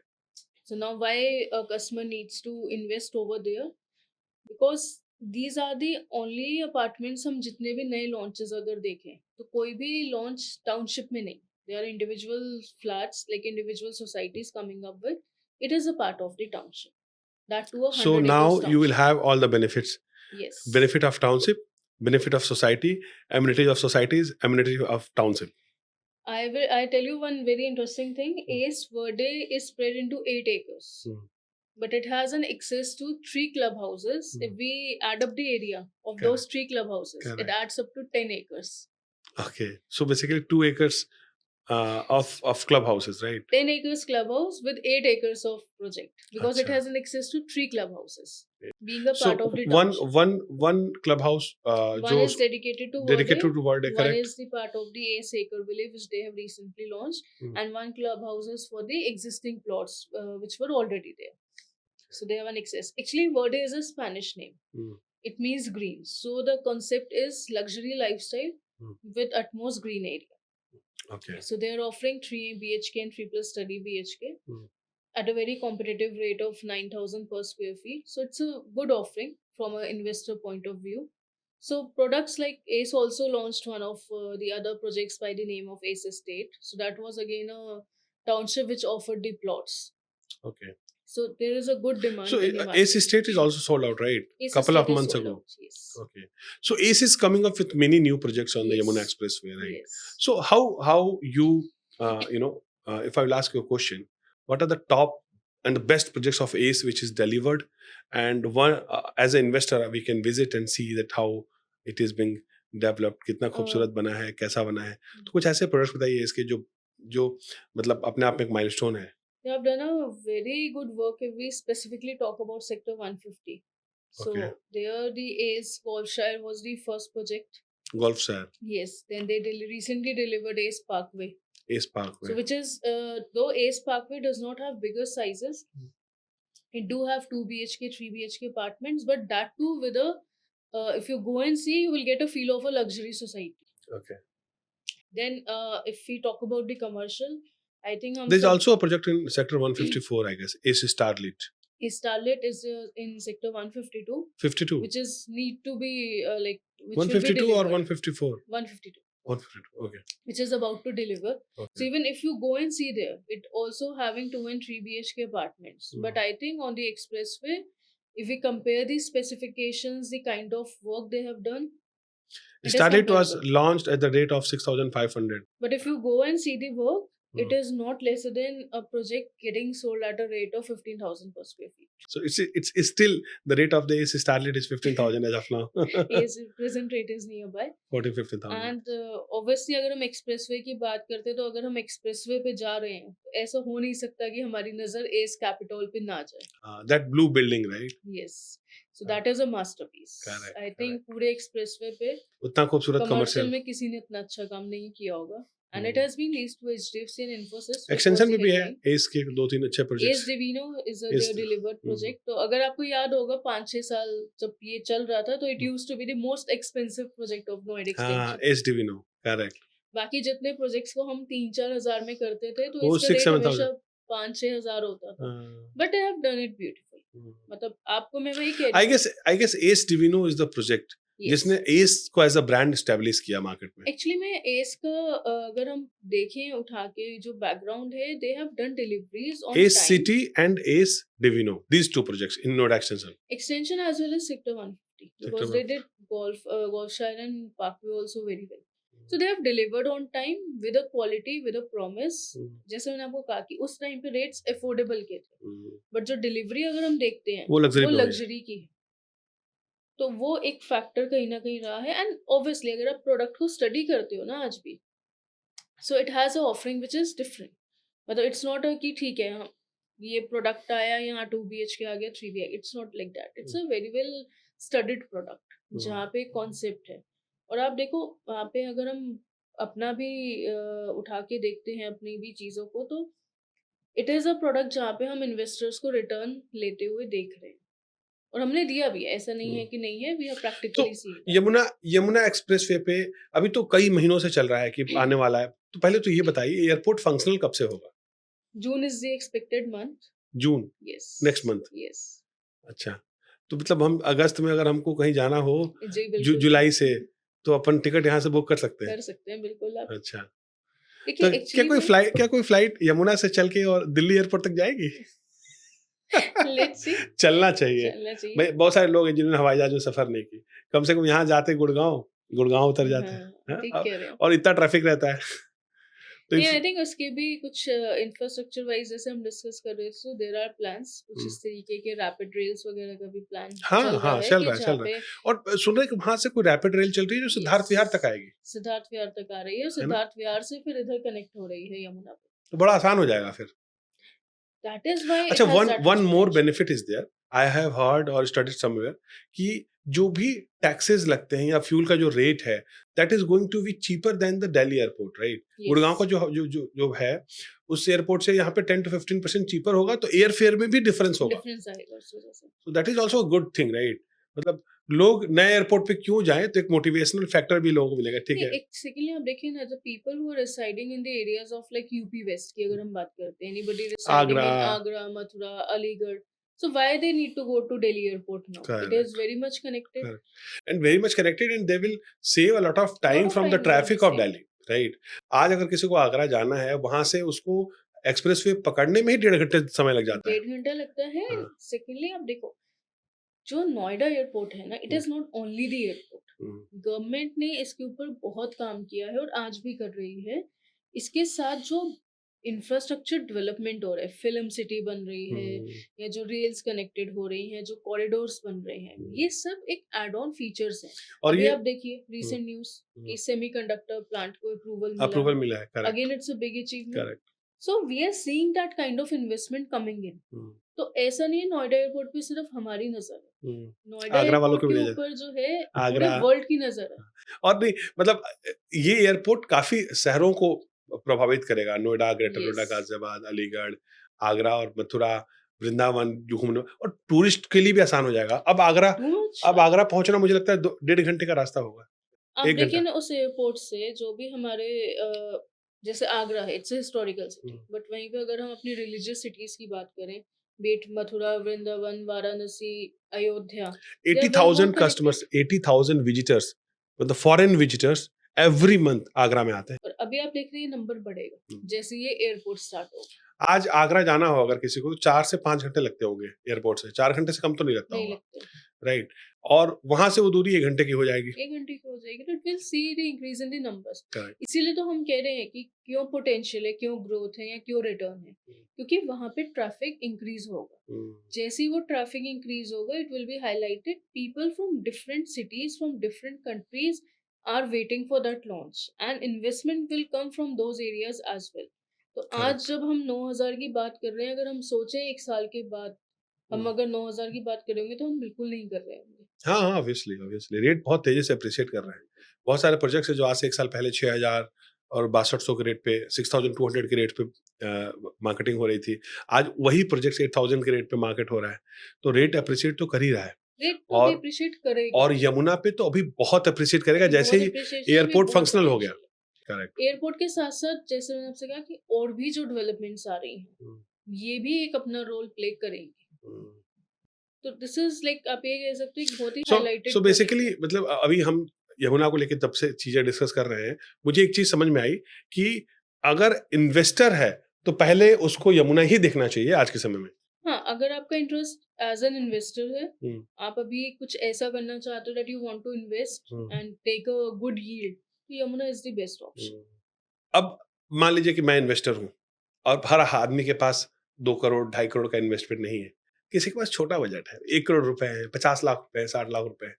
Speaker 2: So now why a customer needs to invest over there? Because these are the only apartments हम जितने भी नए launches अगर देखें तो कोई भी launch township में नहीं. They are individual flats, like individual societies coming up with. It is a part of the township. That too a 100
Speaker 1: So
Speaker 2: acres
Speaker 1: now
Speaker 2: township.
Speaker 1: you will have all the benefits.
Speaker 2: Yes.
Speaker 1: Benefit of township, benefit of society, amenities of societies, amenities of township.
Speaker 2: I tell you one very interesting thing. Ace Verde is spread into 8 acres.
Speaker 1: Hmm.
Speaker 2: But it has an access to 3 clubhouses.
Speaker 1: Hmm.
Speaker 2: If we add up the area of
Speaker 1: Correct.
Speaker 2: those 3 clubhouses,
Speaker 1: Correct.
Speaker 2: it adds up to 10 acres.
Speaker 1: Okay. So basically 2 acres of clubhouses, right?
Speaker 2: 10 acres clubhouse with 8 acres of project, because it
Speaker 1: Acha.
Speaker 2: has an access to 3 clubhouses, being a
Speaker 1: So
Speaker 2: part of the township.
Speaker 1: one clubhouse
Speaker 2: One
Speaker 1: जो
Speaker 2: is dedicated to
Speaker 1: dedicated
Speaker 2: Verde,
Speaker 1: to Verde,
Speaker 2: one
Speaker 1: correct?
Speaker 2: is the part of the Ace Acre Village, which they have recently launched,
Speaker 1: Hmm.
Speaker 2: and one clubhouse is for the existing plots which were already there. So they have an access. Actually, Verde is a Spanish name.
Speaker 1: Hmm.
Speaker 2: It means green. So the concept is luxury lifestyle
Speaker 1: Hmm.
Speaker 2: with utmost green area.
Speaker 1: Okay.
Speaker 2: So they are offering 3 BHK and 3 plus study BHK
Speaker 1: Hmm.
Speaker 2: at a very competitive rate of 9,000 per square feet. So it's a good offering from an investor point of view. So products like Ace also launched one of the other projects by the name of Ace Estate. So that was again a township which offered the plots.
Speaker 1: Okay.
Speaker 2: So there is a good demand
Speaker 1: So
Speaker 2: in the market.
Speaker 1: Ace Estate is also sold out, right?
Speaker 2: Ace
Speaker 1: Couple of
Speaker 2: Estate is
Speaker 1: months
Speaker 2: sold
Speaker 1: ago.
Speaker 2: out, yes.
Speaker 1: Okay. So Ace is coming up with many new projects on the
Speaker 2: Yes.
Speaker 1: Yamuna Expressway, right?
Speaker 2: Yes.
Speaker 1: So how you if I will ask you a question, what are the top and the best projects of Ace which is delivered, and one as an investor we can visit and see that how it is being developed, कितना खूबसूरत बना है, कैसा बना है, तो कुछ ऐसे प्रोडक्ट्स बताइए इसके जो जो मतलब अपने आप में एक माइलस्टोन है.
Speaker 2: They have done a very good work if we specifically talk about Sector 150. So
Speaker 1: Okay.
Speaker 2: there the Ace Golfshire was the first project.
Speaker 1: Golf Shire,
Speaker 2: Yes. Then they recently delivered Ace Parkway.
Speaker 1: Ace Parkway.
Speaker 2: So which is though Ace Parkway does not have bigger sizes, it do have 2 BHK, 3 BHK apartments, but that too with a if you go and see, you will get a feel of a luxury society.
Speaker 1: Okay.
Speaker 2: Then if we talk about the commercial, I think
Speaker 1: There's also a project in Sector 154, I guess. Ace Starlit.
Speaker 2: Starlit is in Sector 152,
Speaker 1: 52.
Speaker 2: which is need to be like which
Speaker 1: 152
Speaker 2: will be
Speaker 1: or
Speaker 2: delivered.
Speaker 1: 154?
Speaker 2: 152,
Speaker 1: 152. Okay.
Speaker 2: which is about to deliver. So
Speaker 1: Okay.
Speaker 2: even if you go and see there, it also having 2 and 3 BHK apartments.
Speaker 1: Hmm.
Speaker 2: But I think on the expressway, if we compare the specifications, the kind of work they have done, it is
Speaker 1: Starlit was
Speaker 2: comparable.
Speaker 1: launched at the rate of 6,500.
Speaker 2: But if you go and see the work, it
Speaker 1: Hmm.
Speaker 2: is not lesser than a project getting sold at a rate of 15,000 per square feet.
Speaker 1: So it's still the rate of the Ace Starlit is 15,000 as of now.
Speaker 2: Yes, present rate is nearby.
Speaker 1: 15,000.
Speaker 2: And obviously अगर हम एक्सप्रेसवे की बात करते हैं तो अगर हम एक्सप्रेसवे पे जा रहे हैं तो ऐसा हो नहीं सकता कि हमारी नजर एस कैपिटल पे ना जाए.
Speaker 1: That blue building, right?
Speaker 2: Yes, so that is a masterpiece.
Speaker 1: Correct,
Speaker 2: I think पूरे एक्सप्रेसवे पे
Speaker 1: उतना खूबसूरत
Speaker 2: कमर्शियल
Speaker 1: कमर्शियल.
Speaker 2: में किसी ने इतना अच्छा काम नहीं किया होगा. And it has been leased to HDFC and Infosys.
Speaker 1: Extension में भी है एस के 2-3 अच्छे
Speaker 2: एस
Speaker 1: projects.
Speaker 2: Divino is a
Speaker 1: Yes.
Speaker 2: Their delivered project. तो अगर आपको याद होगा 5-6 साल जब ये चल रहा था तो it used to be the most expensive project of Noida
Speaker 1: हाँ,
Speaker 2: एक्सटेंशन.
Speaker 1: S डिविनो, correct.
Speaker 2: बाकी जितने प्रोजेक्ट्स को हम 3-4 हजार में करते थे तो
Speaker 1: वो
Speaker 2: इसका रेट
Speaker 1: 6-7
Speaker 2: हमेशा 5-6 हजार होता था. But I have done it beautiful. मतलब आपको मैं वही कह रही हूँ.
Speaker 1: I guess Ace Divino is the project जिसने Ace को एज अ ब्रांड एस्टेब्लिश किया मार्केट में.
Speaker 2: एक्चुअली में एस का अगर हम देखें उठा के जो बैकग्राउंड है, they have done deliveries on
Speaker 1: Ace
Speaker 2: time.
Speaker 1: City and Ace Divino, these two projects in Noida Extension.
Speaker 2: Extension as well as Sector 150 because
Speaker 1: Sector
Speaker 2: they did Golfshire and Parkway also very well. So they have delivered on time with a quality, with a promise. जैसे मैंने आपको कहा कि उस टाइम पे रेट्स अफोर्डेबल के थे, बट जो डिलीवरी अगर हम देखते हैं
Speaker 1: वो luxury पे हुई है.
Speaker 2: लग्जरी की है. तो वो एक फैक्टर कहीं ना कहीं रहा है। एंड ऑब्वियसली अगर आप प्रोडक्ट को स्टडी करते हो ना आज भी, so it has a offering which is different. मतलब इट्स नॉट कि ठीक है हाँ, ये प्रोडक्ट आया यहाँ 2 BHK आ गया 3 BHK, it's not like that. It's a very well studied product जहाँ पे कॉन्सेप्ट है। और आप देखो वहाँ पे अगर हम अपना भी उठा के देखते हैं अपनी भी चीज़ों को, तो इट इज़ अ प्रोडक्ट जहाँ पे हम इन्वेस्टर्स को रिटर्न लेते हुए देख रहे हैं, और हमने दिया भी है, ऐसा नहीं है कि नहीं है, वी हैव
Speaker 1: तो
Speaker 2: practically seen
Speaker 1: Yamuna Yamuna expressway पे अभी तो कई महीनों से चल रहा है कि आने वाला है, तो पहले तो ये बताइए एयरपोर्ट फंक्शनल कब से होगा?
Speaker 2: June is the expected month.
Speaker 1: June,
Speaker 2: yes.
Speaker 1: Next month.
Speaker 2: Yes.
Speaker 1: अच्छा, तो मतलब हम अगस्त में अगर हमको कहीं जाना हो
Speaker 2: जी बिल्कुल।
Speaker 1: जुलाई से, तो अपन टिकट यहाँ से बुक कर सकते हैं?
Speaker 2: कर सकते हैं बिल्कुल आप।
Speaker 1: अच्छा,
Speaker 2: देखिए
Speaker 1: तो
Speaker 2: एक्चुअली में
Speaker 1: क्या कोई फ्लाइट यमुना से चल के और दिल्ली एयरपोर्ट तक जाएगी?
Speaker 2: Let's see.
Speaker 1: चलना चाहिए।
Speaker 2: चलना चाहिए।
Speaker 1: भाई बहुत सारे लोग हैं जिन्होंने हवाई जहाज में सफर नहीं की, कम से कम यहाँ जाते गुड़गांव, गुड़गांव उतर जाते हैं,
Speaker 2: हाँ, ठीक
Speaker 1: हाँ?
Speaker 2: कह रहे हो।
Speaker 1: और इतना ट्रैफिक रहता है। तो
Speaker 2: नहीं,
Speaker 1: इफ
Speaker 2: आई थिंक उसके भी कुछ इंफ्रास्ट्रक्चर वाइज जैसे हम डिस्कस कर रहे थे, सो देयर आर प्लान्स कुछ इस तरीके के रैपिड रेल्स वगैरह का भी प्लान
Speaker 1: हाँ
Speaker 2: चल रहा
Speaker 1: हाँ,
Speaker 2: है
Speaker 1: चल
Speaker 2: कि
Speaker 1: रहा है,
Speaker 2: जहाँ
Speaker 1: चल रहा
Speaker 2: पे
Speaker 1: है। और सुन रहे हैं कि वहां से कोई रैपिड रेल चल रही है जो सिद्धार्थ विहार तक आएगी,
Speaker 2: सिद्धार्थ विहार तक आ रही है, और
Speaker 1: है ना?
Speaker 2: सिद्धार्थ विहार से फिर इधर कनेक्ट हो रही है यमुना पे।
Speaker 1: तो बड़ा आसान हो जाएगा फिर।
Speaker 2: दैट इज व्हाई
Speaker 1: अच्छा,
Speaker 2: it has
Speaker 1: one
Speaker 2: that
Speaker 1: one
Speaker 2: much
Speaker 1: more
Speaker 2: potential.
Speaker 1: Benefit is there, I have heard और स्टडीड समवेयर कि जो भी टैक्सेस लगते हैं या फ्यूल का जो रेट है, that is going to be cheaper than the Delhi airport, right? Gurgaon का जो है, उस एयरपोर्ट से यहाँ पे 10 to 15% चीपर होगा, तो एयर फेयर में भी डिफरेंस होगा।
Speaker 2: डिफरेंस आएगा उस वजह से।
Speaker 1: So that is also a good thing, right? मतलब लोग नए एयरपोर्ट पे क्यों जाएं, तो एक मोटिवेशनल फैक्टर भी लोगों को मिलेगा, ठीक
Speaker 2: नहीं,
Speaker 1: है?
Speaker 2: एक सेकंडली आप देखिए ना, the people who are residing in the areas of like UP west की अगर हम बात करते हैं, anybody residing
Speaker 1: Agra,
Speaker 2: in Agra, Mathura, Aligarh, so why they need to go to Delhi airport now? It is
Speaker 1: correct,
Speaker 2: very much connected.
Speaker 1: correct, and very much connected, and they will save a lot of
Speaker 2: Lot
Speaker 1: time
Speaker 2: of
Speaker 1: from the
Speaker 2: time is going to
Speaker 1: traffic of
Speaker 2: save.
Speaker 1: Delhi, right? आज अगर किसी को आगरा जाना है, वहां से उसको एक्सप्रेसवे पकड़ने में ही 1.5 घंटे समय लग जाता है।
Speaker 2: 1.5 घंटा लगता है।
Speaker 1: हाँ,
Speaker 2: सेकेंडली आप देखो, जो नोएडा एयरपोर्ट है ना, it is not only the airport. Government ने इसके ऊपर बहुत काम किया है और आज भी कर रही है। इसके साथ जो इंफ्रास्ट्रक्चर डेवलपमेंट हो रहा है, फिल्म सिटी बन रही है, या जो रेल्स कनेक्टेड हो रही हैं, जो कॉरिडोर्स बन रहे हैं, ये सब एक एड ऑन फीचर्स हैं।
Speaker 1: और
Speaker 2: अभी
Speaker 1: ये
Speaker 2: आप देखिए रिसेंट न्यूज कि सेमीकंडक्टर प्लांट को
Speaker 1: अप्रूवल मिला है, correct,
Speaker 2: again it's a big achievement.
Speaker 1: Correct.
Speaker 2: So we are seeing that kind of investment coming in. तो ऐसा नहीं है नोएडा एयरपोर्ट पे सिर्फ हमारी नजर है, नोएडा
Speaker 1: आगरा वालों
Speaker 2: एयरपोर्ट
Speaker 1: को भी
Speaker 2: के
Speaker 1: ले जाए,
Speaker 2: ऊपर जो है पूरे
Speaker 1: आगरा,
Speaker 2: वर्ल्ड की नजर है।
Speaker 1: और नहीं मतलब ये एयरपोर्ट काफी शहरों को प्रभावित करेगा, नोएडा, ग्रेटर नोएडा,
Speaker 2: यस।
Speaker 1: गाजियाबाद, अलीगढ़, आगरा और मथुरा, वृंदावन जो घूमने, और टूरिस्ट के लिए भी आसान हो जाएगा।
Speaker 2: Too much.
Speaker 1: अब आगरा पहुंचना मुझे लगता है 1.5 घंटे का रास्ता होगा,
Speaker 2: आप
Speaker 1: 1 घंटा।
Speaker 2: देखिए ना उस एयरपोर्ट से जो भी हमारे जैसे आगरा है, इट्स हिस्टोरिकल सिटी, बट वहीं पे अगर हम अपनी रिलीजियस सिटीज की बात करें, be it Mathura, Vrindavan, Varanasi, Ayodhya, they are well
Speaker 1: 80,000
Speaker 2: more connected.
Speaker 1: Customers, 80,000 visitors, मतलब foreign visitors every month Agra में आते हैं।
Speaker 2: और अभी आप देख रहे हैं नंबर बढ़ेगा जैसे ये एयरपोर्ट स्टार्ट होगा।
Speaker 1: आज आगरा जाना हो अगर किसी को, तो 4 से 5 घंटे लगते होंगे एयरपोर्ट से, 4 घंटे से कम तो नहीं लगता
Speaker 2: नहीं
Speaker 1: होगा,
Speaker 2: लगते।
Speaker 1: राइट? और वहां से वो दूरी 1 घंटे की हो जाएगी।
Speaker 2: 1 घंटे की हो जाएगी, तो it will see the increase in the numbers.
Speaker 1: Correct.
Speaker 2: इसीलिए तो हम कह रहे हैं कि क्यों पोटेंशियल है, क्यों ग्रोथ है या क्यों रिटर्न है, क्योंकि वहां पे ट्रैफिक इंक्रीज होगा। जैसे ही वो ट्रैफिक इंक्रीज होगा, it will be highlighted, people from different cities, from different countries are waiting for that launch, and investment will come from those areas as well. तो आज जब हम 9,000 की बात कर रहे हैं, अगर हम सोचें 1 साल के बाद हम अगर 9,000 की बात करेंगे, तो हम बिल्कुल नहीं कर रहे होंगे।
Speaker 1: हाँ हाँ, ऑब्वियसली ऑब्वियसली रेट बहुत तेजी से अप्रिशिएट कर रहे हैं। बहुत सारे प्रोजेक्ट्स है जो आज से 1 साल पहले 6,000 और 6200 के रेट पे, 6,200 के रेट पे मार्केटिंग हो रही थी, आज वही प्रोजेक्ट 8,000 के रेट पे मार्केट हो रहा है। तो रेट अप्रिशिएट तो कर ही रहा है,
Speaker 2: रेट तो
Speaker 1: और
Speaker 2: अप्रिशिएट करेगा,
Speaker 1: और यमुना पे तो अभी बहुत अप्रिशिएट करेगा जैसे ही एयरपोर्ट फंक्शनल हो गया। करेक्ट।
Speaker 2: एयरपोर्ट के साथ साथ जैसे मैंने आपसे कहा कि और भी जो डेवलपमेंट्स आ रही हैं, ये भी एक अपना रोल प्ले करेंगे। तो दिस इज लाइक आप ये कह सकते हो एक बहुत ही हाइलाइटेड।
Speaker 1: सो बेसिकली मतलब अभी हम यमुना को लेकर तब से चीजें डिस्कस कर रहे हैं, मुझे एक चीज समझ में आई कि अगर इन्वेस्टर है तो पहले उसको यमुना ही देखना चाहिए आज के समय में।
Speaker 2: हाँ, अगर आपका इंटरेस्ट एज एन इन्वेस्टर है, आप अभी कुछ ऐसा करना चाहते हो that you want to invest and take a good yield, तो Yamuna is the best option.
Speaker 1: अब मान लीजिए कि मैं इन्वेस्टर हूँ और हर आदमी के पास 2 करोड़ 2.5 करोड़ का इन्वेस्टमेंट नहीं है, किसी के पास छोटा बजट है, 1 करोड़ रुपए है, 50 लाख रुपए है, 60 लाख रुपए है,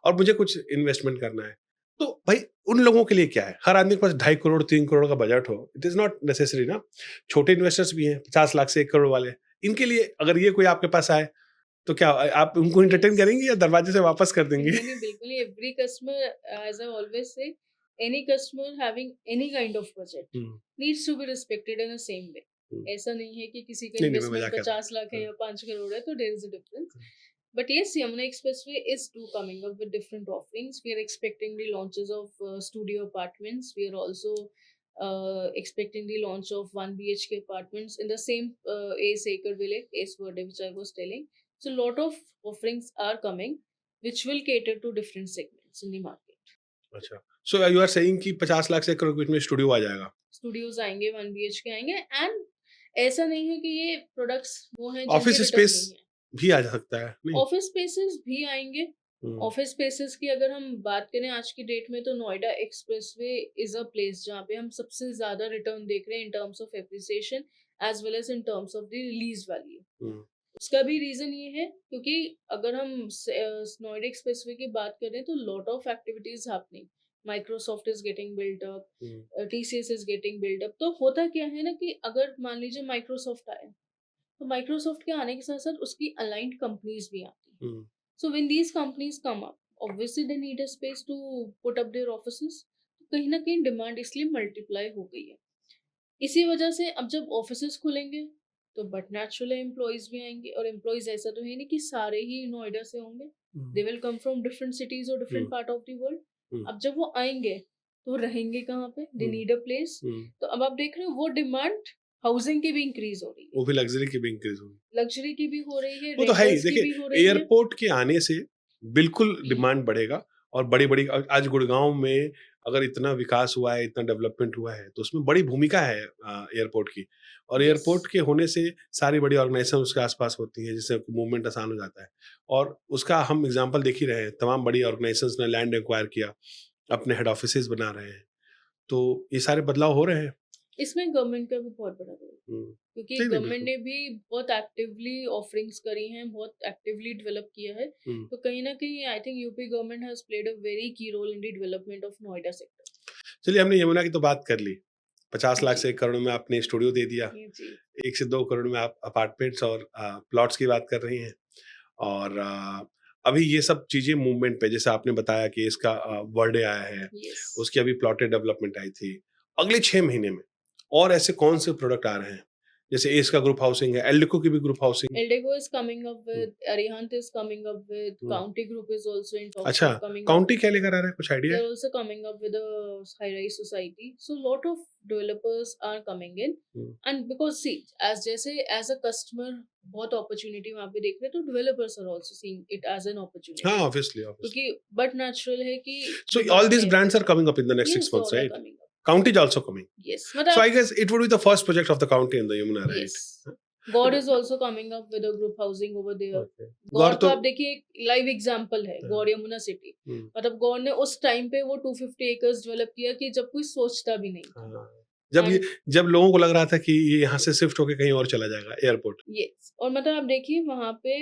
Speaker 1: और मुझे कुछ इन्वेस्टमेंट करना है, तो भाई उन लोगों के लिए क्या है? हर आदमी के पास 2.5 करोड़ 3 करोड़ का बजट हो, इट इज नॉट नेसेसरी ना। छोटे इन्वेस्टर्स भी हैं 50 लाख से 1 करोड़ वाले, इनके लिए अगर ये कोई आपके पास आए तो क्या आप उनको एंटरटेन करेंगे या दरवाजे से वापस कर देंगे?
Speaker 2: नहीं, नहीं, बिल्कुल ही every customer, as I always say, any customer having any kind of budget
Speaker 1: hmm,
Speaker 2: needs to be respected in a same way.
Speaker 1: Hmm,
Speaker 2: ऐसा नहीं है कि किसी का
Speaker 1: नहीं नहीं, मैं
Speaker 2: इन्वेस्टमेंट
Speaker 1: मजाक कर रहा
Speaker 2: 50 लाख है
Speaker 1: हूँ।
Speaker 2: या 5 करोड़ है, तो there is a difference. But yes, Yamuna Expressway is too coming up with different offerings. We are expecting the launches of studio apartments. We are also expecting the launch of 1 BHK apartments in the same Ace Acre Village, Ace Verde, which I was telling. So, lot of offerings are coming, which will cater to different segments in the market.
Speaker 1: अच्छा, सो यू आर सेइंग कि 50 लाख से 1 करोड़ के बीच में स्टूडियो आ जाएगा?
Speaker 2: Studios आएंगे, 1 BHK आएंगे, and ऐसा नहीं है कि ये प्रोडक्ट्स वो हैं जिनके
Speaker 1: ऑफिस
Speaker 2: रिटर्न
Speaker 1: स्पेस
Speaker 2: नहीं है.
Speaker 1: भी आ सकता है नहीं?
Speaker 2: ऑफिस स्पेसेस भी आएंगे.
Speaker 1: हम्म,
Speaker 2: ऑफिस स्पेसेस की अगर हम बात करें आज की डेट में, तो Noida expressway is a place जहाँ पे हम सबसे ज्यादा रिटर्न देख रहे हैं in terms of appreciation as well as in terms of the release value.
Speaker 1: Hmm,
Speaker 2: उसका भी रीजन ये है क्योंकि अगर हम नोएडा एक्सप्रेसवे की बात करें तो lot of activities happening. Microsoft is getting built up,
Speaker 1: hmm,
Speaker 2: TCS is getting built up. तो होता क्या है ना कि अगर मान लीजिए माइक्रोसॉफ्ट आया, तो माइक्रोसॉफ्ट के आने के साथ साथ उसकी अलाइंड कंपनीज भी आती हैं.
Speaker 1: हम्म,
Speaker 2: So when these companies come up, obviously they need a space to put up their offices. तो कहीं ना कहीं डिमांड इसलिए मल्टीप्लाई हो गई है. इसी वजह से अब जब ऑफिसेस खुलेंगे तो बट नेचुरली एम्प्लॉयज भी आएंगे. और एम्प्लॉयज ऐसा तो है नहीं कि सारे ही नोएडा से होंगे. They will come from different cities और different
Speaker 1: hmm,
Speaker 2: part of the world.
Speaker 1: Hmm,
Speaker 2: अब जब वो आएंगे तो रहेंगे कहाँ पे? दे
Speaker 1: हम्म,
Speaker 2: नीड अ प्लेस.
Speaker 1: हम्म,
Speaker 2: तो अब आप देख रहे हो वो डिमांड हाउसिंग की भी इंक्रीज हो रही है,
Speaker 1: वो भी लग्जरी की भी इंक्रीज होगी।
Speaker 2: लग्जरी की भी हो रही है,
Speaker 1: वो तो है ही,
Speaker 2: रेंटल्स की भी हो
Speaker 1: देखिए
Speaker 2: रही है.
Speaker 1: एयरपोर्ट के आने से बिल्कुल डिमांड बढ़ेगा। और बड़ी बड़ी आज गुड़गांव में अगर इतना विकास हुआ है, इतना डेवलपमेंट हुआ है, तो उसमें बड़ी भूमिका है एयरपोर्ट की। और
Speaker 2: Yes.
Speaker 1: एयरपोर्ट के होने से सारी बड़ी ऑर्गेनाइजेशन उसके आसपास होती है, जिससे मूवमेंट आसान हो जाता है। और उसका हम एग्जांपल देख ही रहे हैं, तमाम बड़ी ऑर्गेनाइजेशंस ने लैंड एक्वायर किया, अपने हेड ऑफिसेज बना रहे हैं, तो ये सारे बदलाव हो रहे हैं।
Speaker 2: इसमें गवर्नमेंट का भी बहुत बड़ा रोल,
Speaker 1: हम्म,
Speaker 2: क्योंकि
Speaker 1: नहीं नहीं
Speaker 2: गवर्नमेंट
Speaker 1: बिल्कुल।
Speaker 2: ने भी बहुत एक्टिवली ऑफरिंग्स करी हैं, बहुत एक्टिवली डेवलप किया है.
Speaker 1: हम्म,
Speaker 2: तो कहीं ना कहीं I think UP government has played a very key role in the development of Noida sector.
Speaker 1: चलिए हमने यमुना की तो बात कर ली। 50 लाख
Speaker 2: जी.
Speaker 1: से 1 करोड़ में आपने स्टूडियो दे दिया,
Speaker 2: जी.
Speaker 1: 1 से 2 करोड़ में आप अपार्टमेंट्स और प्लॉट्स की बात कर रही हैं। और अभी ये सब चीज़ें मूवमेंट पे, जैसे आपने बताया कि इसका बर्थडे आया है,
Speaker 2: यस.
Speaker 1: उसकी अभी प्लॉटेड डेवलपमेंट आई थी। अगले 6 महीने में और ऐसे कौन से प्रोडक्ट आ रहे हैं? जैसे एस का ग्रुप हाउसिंग है, एल्डेको की भी group housing.
Speaker 2: Eldeco is coming up
Speaker 1: hmm,
Speaker 2: with, Arihant is coming up with,
Speaker 1: hmm.
Speaker 2: County Group is also in talks
Speaker 1: अच्छा,
Speaker 2: of coming up.
Speaker 1: काउंटी क्या लेकर आ रहा है, कुछ आइडिया है?
Speaker 2: They're also coming up with a high-rise society. So lot of developers are coming in.
Speaker 1: Hmm,
Speaker 2: And because see, as जैसे as a customer बहुत opportunity वहाँ पे देख रहे हैं, तो developers are also seeing it as an opportunity.
Speaker 1: हाँ, ऑब्वियसली, ऑब्वियसली।
Speaker 2: क्योंकि but natural है कि
Speaker 1: So all
Speaker 2: demand
Speaker 1: these
Speaker 2: है.
Speaker 1: brands are coming up in the next 6
Speaker 2: Yes,
Speaker 1: months,
Speaker 2: all are
Speaker 1: right?
Speaker 2: coming up.
Speaker 1: County is also coming.
Speaker 2: Yes,
Speaker 1: So
Speaker 2: मतलब
Speaker 1: I guess it would be the first project of the county in the Yamuna, right?
Speaker 2: yes. God is also coming up with a group housing over there.
Speaker 1: Okay.
Speaker 2: गौर तो
Speaker 1: तो
Speaker 2: आप देखिए एक लाइव एग्जांपल है,
Speaker 1: हाँ।
Speaker 2: गौर यमुना सिटी.
Speaker 1: हुँ,
Speaker 2: मतलब गौर ने उस टाइम पे वो 250 एकर्स डेवलप किया कि जब कोई सोचता भी नहीं था.
Speaker 1: हाँ। जब ये
Speaker 2: एंड
Speaker 1: जब लोगों को लग रहा था कि ये यहाँ से शिफ्ट होके कहीं और चला जाएगा एयरपोर्ट।
Speaker 2: यस, और मतलब आप देखिए वहाँ पे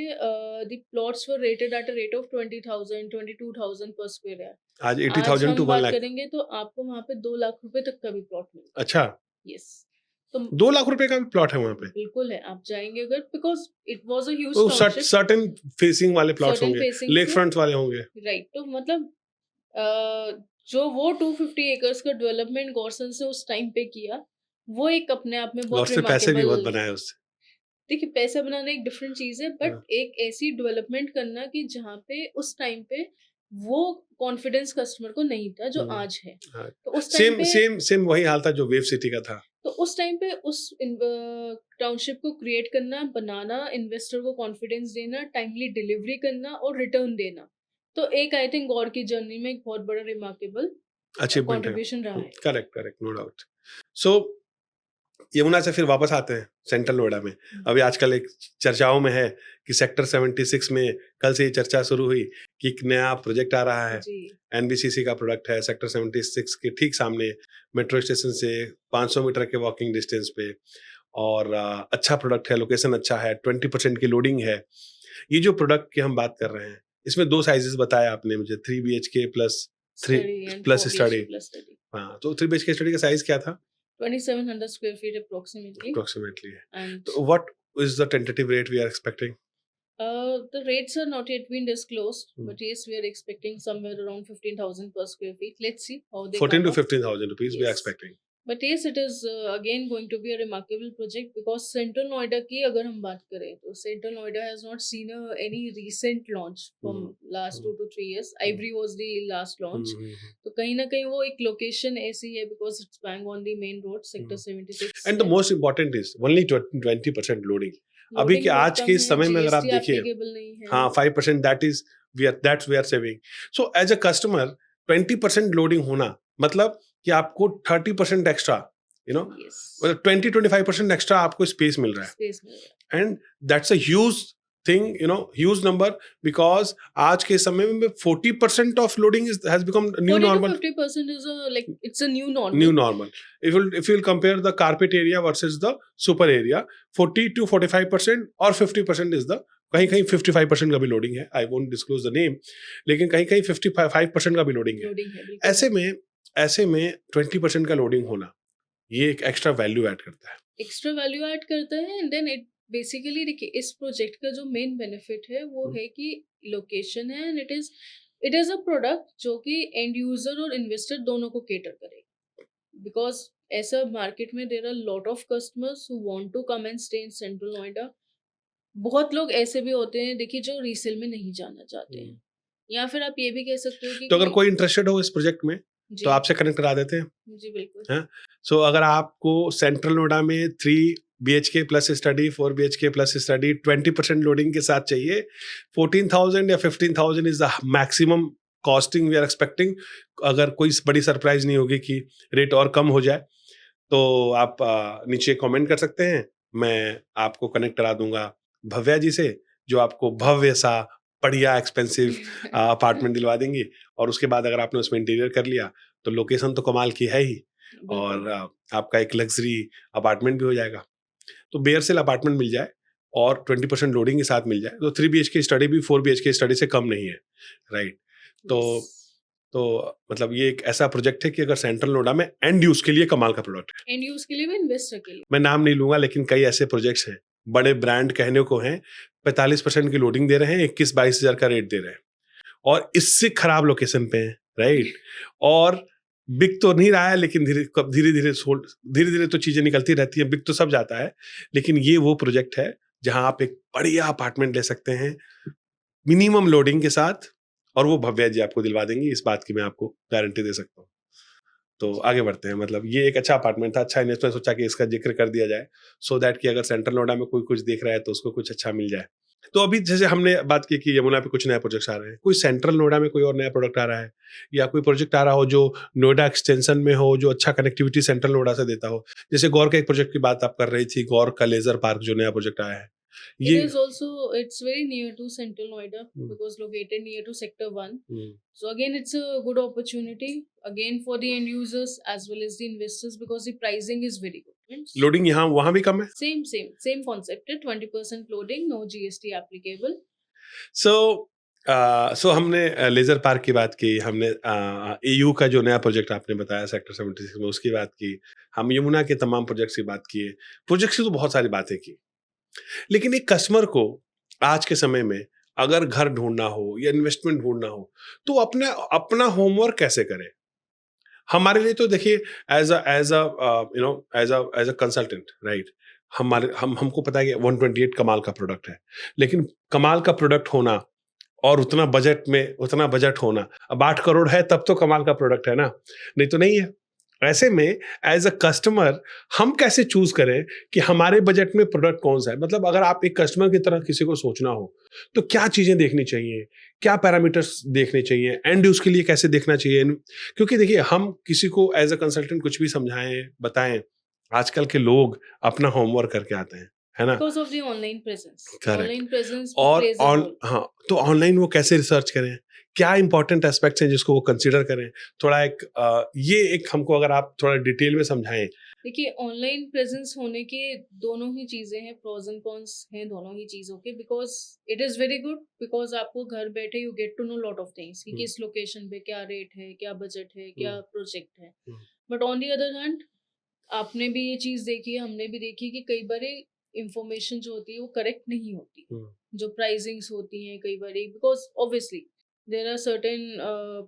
Speaker 2: the plots were rated at a rate of 20,000 22,000 पर स्क्वायर यार्ड.
Speaker 1: आज
Speaker 2: आज
Speaker 1: 80,000 टू
Speaker 2: हम
Speaker 1: 1
Speaker 2: बात
Speaker 1: लाख।
Speaker 2: करेंगे तो आपको वहाँ पे 2 लाख रुपए तक का भी प्लॉट मिलता
Speaker 1: अच्छा,
Speaker 2: है. यस, तो
Speaker 1: 2 लाख रुपए का भी प्लॉट है वहाँ पे?
Speaker 2: बिल्कुल है. आप जाएंगे अगर, because it was a huge
Speaker 1: तो
Speaker 2: टाउनशिप,
Speaker 1: सर्टेन फेसिंग वाले प्लॉट्स
Speaker 2: सर्टेन
Speaker 1: होंगे,
Speaker 2: फेसिंग
Speaker 1: लेक
Speaker 2: से,
Speaker 1: फ्रंट वाले होंगे।
Speaker 2: राइट. तो मतलब जो वो 250 एकर्स का डेवलपमेंट गॉर्सन से उस टाइम पे किया, वो एक अपने आप में
Speaker 1: और
Speaker 2: बहुत
Speaker 1: उससे पैसे भी
Speaker 2: रिमार्केबल.
Speaker 1: बहुत बनाए उससे।
Speaker 2: देखिए पैसा बनाना एक डिफरेंट चीज है, बट
Speaker 1: हाँ,
Speaker 2: एक ऐसी डेवलपमेंट करना कि जहाँ पे उस टाइम पे वो कॉन्फिडेंस कस्टमर को नहीं था जो
Speaker 1: हुँ,
Speaker 2: आज है.
Speaker 1: हाँ।
Speaker 2: तो उस टाइम पे
Speaker 1: सेम वही हाल था जो वेव सिटी का था।
Speaker 2: तो उस टाइम पे उस टाउनशिप को क्रिएट करना, बनाना, इन्वेस्टर को कॉन्फिडेंस देना, टाइमली डिलीवरी करना और रिटर्न देना, तो एक आई थिंक गौर की जर्नी में एक बहुत बड़ा रिमार्केबल
Speaker 1: अचीवमेंट है।
Speaker 2: कंट्रीब्यूशन रहा है.
Speaker 1: Correct, correct, no doubt. So Yamuna से फिर वापस आते हैं सेंट्रल नोएडा में। अभी आजकल एक चर्चाओं में है कि सेक्टर 76 में कल से ये चर्चा शुरू हुई कि एक नया प्रोजेक्ट आ रहा है।
Speaker 2: जी.
Speaker 1: एनबीसीसी का प्रोडक्ट है सेक्टर 76 के ठीक सामने, मेट्रो स्टेशन से 500 मीटर के वॉकिंग डिस्टेंस पे। और अच्छा प्रोडक्ट है, लोकेशन अच्छा है, 20% की लोडिंग है। ये जो प्रोडक्ट की हम बात कर रहे हैं, इसमें 2 साइजेस बताए आपने मुझे, 3 BHK plus
Speaker 2: study and
Speaker 1: plus
Speaker 2: 4
Speaker 1: study.
Speaker 2: BHK plus study.
Speaker 1: हाँ, तो 3 BHK स्टडी का साइज क्या था
Speaker 2: 2700 square feet approximately.
Speaker 1: approximately?
Speaker 2: And
Speaker 1: तो what is the tentative rate we are expecting?
Speaker 2: the rates are not yet been disclosed,
Speaker 1: Hmm.
Speaker 2: but yes, we are expecting somewhere around 15,000 per square feet. Let's see how they
Speaker 1: 14
Speaker 2: come
Speaker 1: to
Speaker 2: up.
Speaker 1: 15,000 rupees we are
Speaker 2: Yes.
Speaker 1: expecting.
Speaker 2: But yes, it is again going to be a remarkable project because Central Noida की अगर हम बात करें तो Central Noida has not seen any recent launch from last 2 to 3 years. Ivory was the last launch. तो कहीं ना कहीं वो एक location ऐसी है because it's bang on the main road, sector 76.
Speaker 1: And the most important is only 20% loading. अभी
Speaker 2: Loading
Speaker 1: के
Speaker 2: बहुत
Speaker 1: आज
Speaker 2: कम
Speaker 1: के इस
Speaker 2: है,
Speaker 1: समय में अगर आप
Speaker 2: GST
Speaker 1: देखिए,
Speaker 2: applicable नहीं है.
Speaker 1: हाँ 5% that we are saving. So as a customer 20% loading होना मतलब कि आपको 30% एक्स्ट्रा
Speaker 2: Yes.
Speaker 1: मतलब 20-25% एक्स्ट्रा आपको स्पेस मिल रहा है
Speaker 2: Space मिल रहा है.
Speaker 1: And that's a huge thing huge number because आज के समय में 40% of loading has become new
Speaker 2: 40 to
Speaker 1: normal
Speaker 2: 50% is it's a new normal.
Speaker 1: New normal if you'll compare the carpet area versus the super area 40 to 45% और 50% is the कहीं कहीं 55% का भी लोडिंग है I won't disclose the name लेकिन कहीं कहीं 55% का भी लोडिंग है
Speaker 2: Loading है बिल्कुल.
Speaker 1: ऐसे में 20% का लोडिंग होना ये एक एक्स्ट्रा वैल्यू ऐड करता है
Speaker 2: एक्स्ट्रा वैल्यू ऐड करता है एंड देन इट बेसिकली देखिए इस प्रोजेक्ट का जो मेन बेनिफिट है वो है कि लोकेशन है and it is a product जो कि एंड यूजर और इन्वेस्टर दोनों को केटर करेगा बिकॉज ऐसा मार्केट में there are lot of customers who want to come and stay in central Noida. बहुत लोग ऐसे भी होते हैं देखिए जो रीसेल में नहीं जाना चाहते हैं या फिर आप ये भी कह सकते हो कि
Speaker 1: तो अगर कोई इंटरेस्टेड हो इस प्रोजेक्ट में
Speaker 2: जी
Speaker 1: तो आपसे कनेक्ट करा देते हैं
Speaker 2: जी बिल्कुल.
Speaker 1: हाँ सो अगर आपको सेंट्रल नोएडा में 3 BHK plus study 4 BHK plus study 20% loading के साथ चाहिए 14,000 या 15,000 is the maximum costing we are expecting. अगर कोई बड़ी सरप्राइज नहीं होगी कि रेट और कम हो जाए तो आप नीचे कमेंट कर सकते हैं. मैं आपको कनेक्ट करा दूंगा भव्या जी से जो आपको भव्य सा बढ़िया एक्सपेंसिव अपार्टमेंट दिलवा देंगी और उसके बाद अगर आपने उसमें इंटीरियर कर लिया तो लोकेशन तो कमाल की है ही और आपका एक लग्जरी अपार्टमेंट भी हो जाएगा. तो बेयर सेल अपार्टमेंट मिल जाए और 20% लोडिंग के साथ मिल जाए तो 3 BHK स्टडी भी 4 BHK स्टडी से कम नहीं है राइट. तो मतलब ये एक ऐसा प्रोजेक्ट है कि अगर सेंट्रल नोएडा में एंड यूज के लिए कमाल का प्रोडक्ट है.
Speaker 2: एंड यूज के लिए भी इन्वेस्टर के लिए
Speaker 1: मैं नाम नहीं लूंगा लेकिन कई ऐसे प्रोजेक्ट्स हैं बड़े ब्रांड कहने को हैं 45% की लोडिंग दे रहे हैं 21-22 हजार का रेट दे रहे हैं और इससे खराब लोकेशन पे है राइट. और बिक तो नहीं रहा है लेकिन धीरे धीरे तो चीजें निकलती रहती है बिक तो सब जाता है लेकिन ये वो प्रोजेक्ट है जहां आप एक बढ़िया अपार्टमेंट ले सकते हैं मिनिमम लोडिंग के साथ और वो भव्या जी आपको दिलवा देंगी. इस बात की मैं आपको गारंटी दे सकता हूँ. तो आगे बढ़ते हैं. मतलब ये एक अच्छा अपार्टमेंट था अच्छा इन्वेस्टमेंट सोचा कि इसका जिक्र कर दिया जाए सो दैट कि अगर सेंट्रल नोएडा में कोई कुछ देख रहा है तो उसको कुछ अच्छा मिल जाए. तो अभी जैसे हमने बात की कि यमुना पे कुछ नए प्रोजेक्ट्स आ रहे हैं कोई सेंट्रल नोएडा में कोई और नया प्रोडक्ट आ रहा है या कोई प्रोजेक्ट आ रहा हो जो नोएडा एक्सटेंशन में हो जो अच्छा कनेक्टिविटी सेंट्रल नोएडा से देता हो. जैसे गौर का एक प्रोजेक्ट की बात आप कर रही थी गौर का लेजर पार्क जो नया प्रोजेक्ट आया है
Speaker 2: It is also it's very near to Central Noida because located near to Sector 1. So again, it's a good opportunity again for the end users as well as the investors because the pricing is very good.
Speaker 1: Loading यहाँ वहाँ भी कम है.
Speaker 2: Same concept है 20% loading, no GST applicable.
Speaker 1: So हमने लेजर पार्क की बात की हमने AU का जो नया प्रोजेक्ट आपने बताया सेक्टर 76 में उसकी बात की हम यमुना के तमाम प्रोजेक्ट्स की बात किए. प्रोजेक्ट्स की तो बहुत सारी बातें की लेकिन एक कस्टमर को आज के समय में अगर घर ढूंढना हो या इन्वेस्टमेंट ढूंढना हो तो अपना होमवर्क कैसे करे. हमारे लिए तो देखिए एज अ कंसल्टेंट राइट हमको पता है कि 128 कमाल का प्रोडक्ट है लेकिन कमाल का प्रोडक्ट होना और उतना बजट होना अब 8 करोड़ है तब तो कमाल का प्रोडक्ट है ना नहीं तो नहीं है. ऐसे में एज अ कस्टमर हम कैसे चूज करें कि हमारे बजट में प्रोडक्ट कौन सा है. मतलब अगर आप एक कस्टमर की तरह किसी को सोचना हो तो क्या चीजें देखनी चाहिए क्या पैरामीटर्स देखने चाहिए एंड यूज के लिए कैसे देखना चाहिए. क्योंकि देखिए हम किसी को एज अ कंसल्टेंट कुछ भी समझाएं बताएं आजकल के लोग अपना होमवर्क करके आते हैं है ना
Speaker 2: because of the online presence.
Speaker 1: Correct.
Speaker 2: Online presence
Speaker 1: और
Speaker 2: plays a role.
Speaker 1: हाँ तो ऑनलाइन वो कैसे रिसर्च करें क्या इंपॉर्टेंट एस्पेक्ट्स हैं जिसको वो कंसिडर करें? थोड़ा ये एक हमको अगर आप थोड़ा डिटेल में समझाएं।
Speaker 2: देखिए, ऑनलाइन प्रेजेंस होने के दोनों ही चीज़ें हैं, प्रोज एंड कॉन्स हैं दोनों ही चीज़ों के। Because it is very good, because आपको घर बैठे you get to know lot of things कि
Speaker 1: हम्म,
Speaker 2: किस लोकेशन पे क्या रेट है, क्या बजट है, क्या
Speaker 1: हम्म,
Speaker 2: प्रोजेक्ट है।
Speaker 1: Hmm,
Speaker 2: but on the other hand, आपने भी ये चीज़ देखी है, हमने भी देखी है कि कई बार इंफॉर्मेशन जो होती है वो करेक्ट नहीं होती।
Speaker 1: हम्म,
Speaker 2: जो प्राइसिंग्स होती हैं कई बार, because obviously there are certain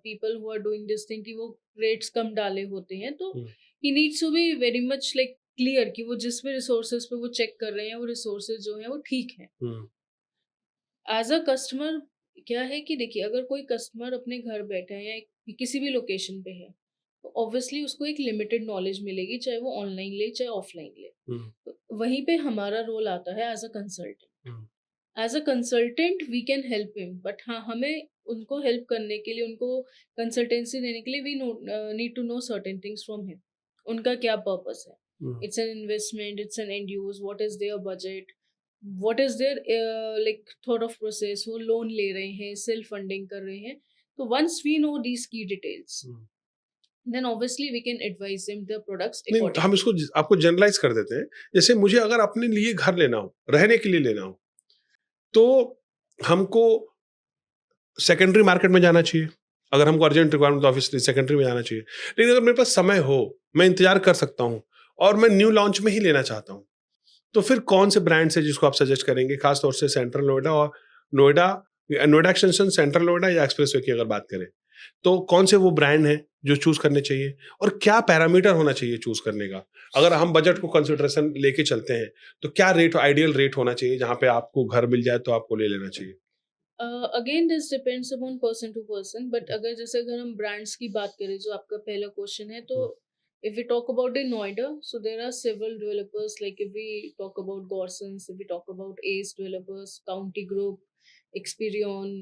Speaker 2: people who are doing this thing कि वो रेट्स कम डाले होते हैं, तो
Speaker 1: hmm,
Speaker 2: he needs to be very much like clear कि वो जिस भी रिसोर्सेज पे वो चेक कर रहे हैं वो रिसोर्सेज जो है वो ठीक है।
Speaker 1: हम्म,
Speaker 2: एज अ कस्टमर क्या है कि देखिए, अगर कोई कस्टमर अपने घर बैठा है या किसी भी लोकेशन पे है, तो ऑब्वियसली उसको एक लिमिटेड नॉलेज मिलेगी, चाहे वो ऑनलाइन ले चाहे ऑफलाइन ले।
Speaker 1: हम्म,
Speaker 2: तो वहीं पे हमारा रोल आता है as a consultant.
Speaker 1: Hmm,
Speaker 2: as a consultant we can help him, but हाँ, हमें उनको हेल्प करने के लिए, उनको कंसल्टेंसी देने के लिए we need to know certain things from him. उनका क्या पर्पस है,
Speaker 1: hmm.
Speaker 2: It's an investment, it's an end use, what is their budget, what is their like thought of process, वो लोन ले रहे हैं, सेल्फ फंडिंग कर रहे हैं। तो once we know these key details,
Speaker 1: hmm.
Speaker 2: Then obviously we can advise them the products
Speaker 1: नहीं, तो हम
Speaker 2: अकॉर्डिंगली।
Speaker 1: इसको आपको जनरलाइज कर देते हैं। जैसे मुझे अगर अपने लिए घर लेना हो, रहने के लिए लेना हो, तो हमको सेकेंडरी मार्केट में जाना चाहिए। अगर हमको अर्जेंट रिक्वायरमेंट, तो ऑब्वियसली सेकेंडरी में जाना चाहिए। लेकिन अगर मेरे पास समय हो, मैं इंतजार कर सकता हूँ और मैं न्यू लॉन्च में ही लेना चाहता हूँ, तो फिर कौन से ब्रांड्स है जिसको आप सजेस्ट करेंगे, खास तौर से सेंट्रल नोएडा और नोएडा, नोएडा एक्सटेंशन, सेंट्रल नोएडा या एक्सप्रेसवे की अगर बात करें, तो कौन से वो ब्रांड हैं जो चूज करने चाहिए और क्या पैरामीटर होना चाहिए चूज करने का? अगर हम बजट को कंसिडरेशन लेके चलते हैं, तो क्या रेट, आइडियल रेट होना चाहिए जहां पे आपको घर मिल जाए तो आपको ले लेना चाहिए?
Speaker 2: Again this depends upon person to person, but अगर हम ब्रांड्स की बात करें, जो आपका पहला क्वेश्चन है, तो
Speaker 1: हम्म,
Speaker 2: if we talk about in Noida, so there are several developers. Like if we talk about Gorsons, if we talk about Ace Developers, County Group, Experion,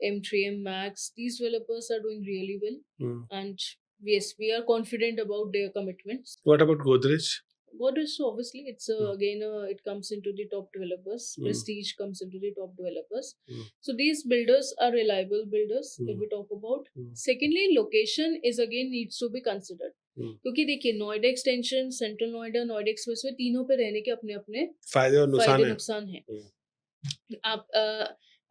Speaker 2: M3M Max, these developers are doing really well,
Speaker 1: hmm.
Speaker 2: and yes, we are confident about their commitments.
Speaker 1: What about Godrej?
Speaker 2: What is, so obviously it's
Speaker 1: hmm,
Speaker 2: again it comes into the top developers.
Speaker 1: Hmm,
Speaker 2: Prestige comes into the top developers.
Speaker 1: Hmm,
Speaker 2: So these builders are reliable builders. If
Speaker 1: hmm,
Speaker 2: we talk about,
Speaker 1: hmm,
Speaker 2: secondly, location is again needs to be considered.
Speaker 1: हम्म।
Speaker 2: क्योंकि देखिए, Noida extension, central Noida, Noida expressway, तीनों पे रहने के अपने अपने
Speaker 1: फायदे और नुकसान
Speaker 2: फायदे
Speaker 1: है।
Speaker 2: नुकसान हैं।
Speaker 1: हम्म,
Speaker 2: आप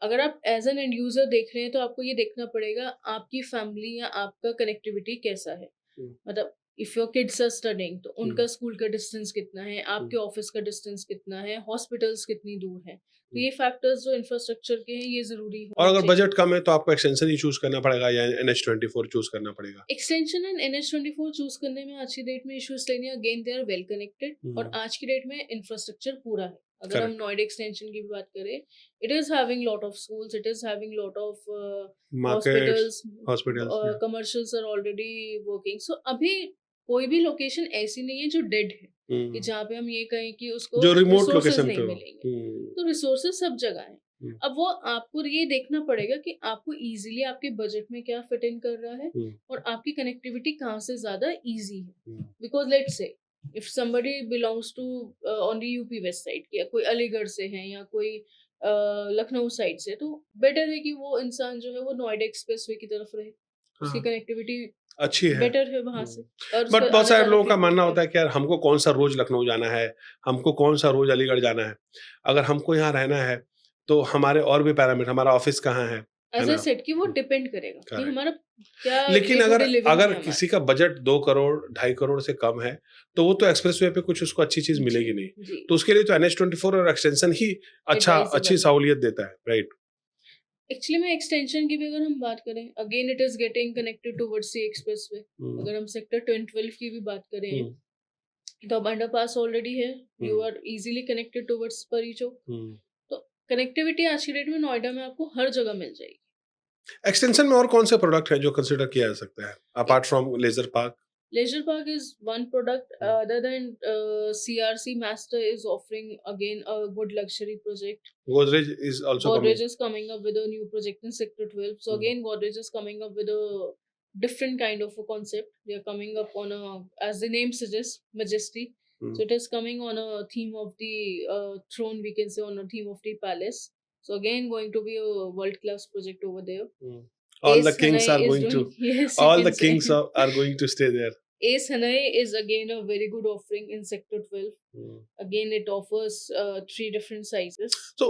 Speaker 2: अगर आप एज एन एंड यूजर देख रहे हैं, तो आपको ये देखना पड़ेगा आपकी फैमिली या आपका कनेक्टिविटी कैसा है।
Speaker 1: हम्म,
Speaker 2: मतलब if your kids are studying, तो
Speaker 1: हम्म,
Speaker 2: उनका स्कूल का डिस्टेंस कितना है,
Speaker 1: हम्म,
Speaker 2: आपके ऑफिस का डिस्टेंस कितना है, हॉस्पिटल्स कितनी दूर है। तो
Speaker 1: हम्म।
Speaker 2: ये फैक्टर्स जो इंफ्रास्ट्रक्चर के हैं, ये जरूरी
Speaker 1: और
Speaker 2: होने
Speaker 1: अगर
Speaker 2: चाहिए।
Speaker 1: बजट कम है तो आपको एक्सटेंशन ही चूज करना पड़ेगा या NH24 चूज करना पड़ेगा?
Speaker 2: एक्सटेंशन एंड NH24 चूज करने में आज की डेट में इश्यूज नहीं है। Again they are well connected, और
Speaker 1: हम्म,
Speaker 2: आज की डेट में इंफ्रास्ट्रक्चर पूरा है। अगर हम
Speaker 1: करेक्ट।
Speaker 2: नोएडा एक्सटेंशन की भी बात करें, it is having lot of schools, it is having lot of
Speaker 1: markets,
Speaker 2: hospitals,
Speaker 1: hospitals या
Speaker 2: कमर्शियल्स आर ऑलरेडी वर्किंग। सो अभी कोई भी लोकेशन ऐसी नहीं है जो डेड है, कि
Speaker 1: हम्म,
Speaker 2: जहाँ पे हम ये कहें कि उसको
Speaker 1: जो रिमोट
Speaker 2: रिसोर्सेज
Speaker 1: लोकेशन पे
Speaker 2: नहीं
Speaker 1: हो।
Speaker 2: मिलेंगे। तो रिसोर्सेज सब जगह हैं।
Speaker 1: हम्म,
Speaker 2: अब वो आपको ये देखना पड़ेगा कि आपको इजीली आपके बजट में क्या फिट इन कर रहा है,
Speaker 1: हम्म,
Speaker 2: और आपकी कनेक्टिविटी कहाँ से ज्यादा इजी है।
Speaker 1: Hmm,
Speaker 2: because let's say if somebody belongs to on the UP west side, या कोई अलीगढ़ से है, या कोई लखनऊ साइड से, तो बेटर है कि वो इंसान जो है वो नोएडा एक्सप्रेसवे की तरफ रहे। उसकी
Speaker 1: हाँ,
Speaker 2: कनेक्टिविटी
Speaker 1: अच्छी है।
Speaker 2: बेटर है वहां से, और
Speaker 1: बट
Speaker 2: उसका
Speaker 1: बहुत
Speaker 2: आना
Speaker 1: सारे
Speaker 2: जाना
Speaker 1: लोगों का
Speaker 2: फ्रीक्वेंट
Speaker 1: मानना
Speaker 2: है।
Speaker 1: होता है कि यार हमको कौन सा रोज लखनऊ जाना है, हमको कौन सा रोज अलीगढ़ जाना है। अगर हमको यहाँ रहना है तो हमारे और भी पैरामीटर, हमारा ऑफिस कहाँ है
Speaker 2: एज ए
Speaker 1: ना?
Speaker 2: सेट कि वो डिपेंड करेगा कि
Speaker 1: करेक्ट।
Speaker 2: हमारा क्या
Speaker 1: लेकिन
Speaker 2: डे टू
Speaker 1: अगर
Speaker 2: डे लिविंग
Speaker 1: अगर
Speaker 2: है हमारी।
Speaker 1: किसी का बजट 2 करोड़ 2.5 करोड़ से कम है, तो वो तो एक्सप्रेसवे पे कुछ उसको अच्छी चीज
Speaker 2: जी
Speaker 1: मिलेगी नहीं।
Speaker 2: जी,
Speaker 1: तो उसके लिए तो NH24 और एक्सटेंशन ही अच्छी
Speaker 2: एडवाइजेबल है।
Speaker 1: सहूलियत देता है, राइट?
Speaker 2: एक्चुअली में एक्सटेंशन की भी अगर हम बात करें, again it is getting connected towards the expressway.
Speaker 1: Hmm,
Speaker 2: अगर हम सेक्टर 10-12 की भी बात करें,
Speaker 1: हम्म,
Speaker 2: तो अब अंडरपास ऑलरेडी है, you
Speaker 1: hmm,
Speaker 2: are easily connected towards Pari Chowk.
Speaker 1: हम्म।
Speaker 2: तो कनेक्टिविटी आज की डेट में नोएडा में आपको हर जगह मिल जाएगी।
Speaker 1: एक्सटेंशन में और कौन से प्रोडक्ट है जो कंसिडर किया जा सकता है apart from leisure park?
Speaker 2: Leisure Park is one product.
Speaker 1: Hmm,
Speaker 2: Other than CRC Master is offering again a good luxury project.
Speaker 1: Godrej is also
Speaker 2: Godrej
Speaker 1: coming.
Speaker 2: is coming up with a new project in Sector 12. So again, Godrej is coming up with a different kind of a concept. They are coming up on a, as the name suggests, majesty. So it is coming on a theme of the throne. We can say on a theme of the palace. So again, going to be a world class project over there.
Speaker 1: All the
Speaker 2: Ace
Speaker 1: kings
Speaker 2: Hanai
Speaker 1: are
Speaker 2: is
Speaker 1: going to,
Speaker 2: doing, yes, you
Speaker 1: all
Speaker 2: can
Speaker 1: the
Speaker 2: say.
Speaker 1: kings are going to stay there.
Speaker 2: Ace Hanai is again a very good offering in Sector 12. Again, it offers 3 different sizes.
Speaker 1: So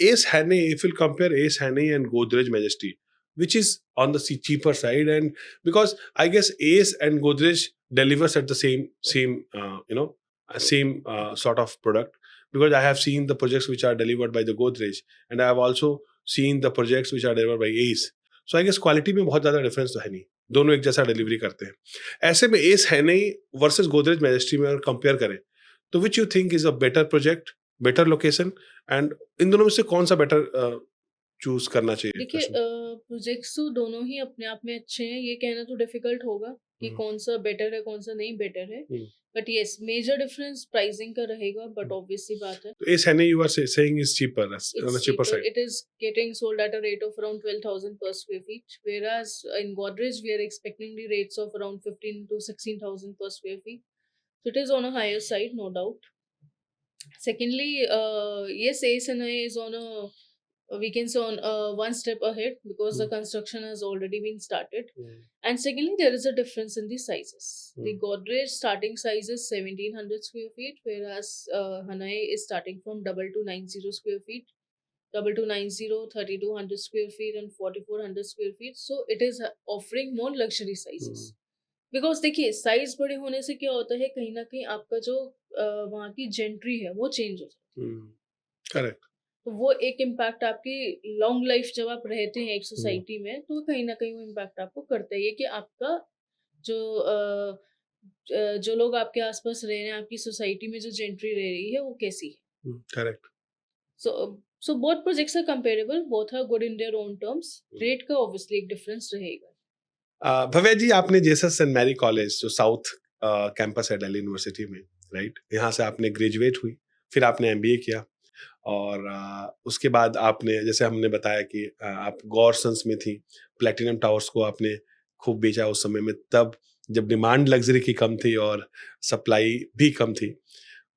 Speaker 1: Ace Haney, if you compare Ace Haney and Godrej Majesty, which is on the cheaper side, and because I guess Ace and Godrej delivers at the same same sort of product, because I have seen the projects which are delivered by the Godrej, and I have also seen the projects which are delivered by Ace. So I guess quality में बहुत ज्यादा डिफरेंस तो है नहीं, दोनों एक जैसा डिलीवरी करते हैं. ऐसे में एस है नहीं वर्सेस गोदरेज मैजेस्टी में अगर कंपेयर करें तो which you think is a better project, better location, and in दोनों में से कौन सा बेटर चूज करना चाहिए?
Speaker 2: देखिए, प्रोजेक्ट्स तो दोनों ही अपने आप में अच्छे हैं, ये कहना तो डिफिकल्ट होगा कि कौन सा बेटर है कौन सा नहीं बेटर है, but yes major difference pricing का रहेगा, बट ऑब्वियसली बात है
Speaker 1: तो एस है नहीं you are saying is cheaper, on the cheaper side.
Speaker 2: It is getting sold at a rate of around 12,000 per square feet, whereas in Godrej we are expecting the rates of around 15 to 16,000 per square feet. So it is on a higher side, no doubt. Secondly, yes, Ace and I is on a we can say on one step ahead because the construction has already been started. And secondly, there is a difference in the sizes. The Godrej starting size is 1,700 square feet, whereas Hanai is starting from 2290 square feet, 2290, 3200 square feet, and 4400 square feet. So it is offering more luxury sizes. Because देखिए, साइज बड़े होने से क्या होता है, कहीं ना कहीं आपका जो वहाँ की जेंट्री है वो चेंज हो जाती है.
Speaker 1: करेक्ट.
Speaker 2: तो वो एक इम्पैक्ट आपकी लॉन्ग लाइफ जब आप रहते हैं एक सोसाइटी में, तो कहीं ना कहीं वो इम्पैक्ट आपको करता है कि आपका जो जो लोग आपके आसपास रह रहे हैं, आपकी सोसाइटी में जो जेंट्री रह रही है वो कैसी है.
Speaker 1: Correct.
Speaker 2: So both projects are comparable, both are good in their own terms. Rate का ऑब्वियसली एक डिफरेंस रहेगा.
Speaker 1: भव्या जी, आपने जेसस सेंट मैरी कॉलेज जो साउथ कैंपस है दिल्ली यूनिवर्सिटी में, राइट, यहाँ से आपने ग्रेजुएट हुई, फिर आपने एमबीए किया, और उसके बाद आपने, जैसे हमने बताया कि आप गॉर्सन्स में थी, प्लेटिनम टावर्स को आपने खूब बेचा उस समय में, तब जब डिमांड लग्जरी की कम थी और सप्लाई भी कम थी,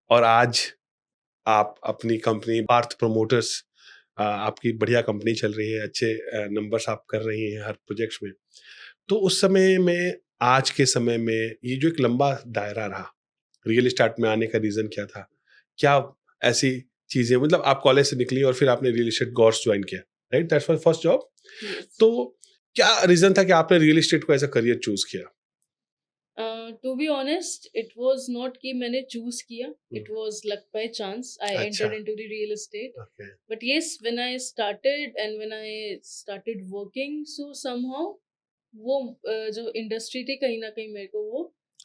Speaker 1: और आज आप अपनी कंपनी पार्थ प्रमोटर्स, आपकी बढ़िया कंपनी चल रही है, अच्छे नंबर्स आप कर रही हैं हर प्रोजेक्ट्स में. तो उस समय में, आज के समय में, ये जो एक लंबा दायरा रहा रियल एस्टेट में आने का रीजन क्या था? क्या ऐसी चीजें, मतलब आप कॉलेज से निकली और फिर आपने रियल एस्टेट गॉर्स ज्वाइन किया, right, that's was first job. तो क्या रीजन था कि आपने रियल एस्टेट को एज अ करियर चूज किया?
Speaker 2: To be honest, it was not कि मैंने चूज किया, it was luck by chance I entered into the real estate. But yes, when I started and when I started working, so somehow वो जो इंडस्ट्री थी कहीं ना कहीं मेरे को वो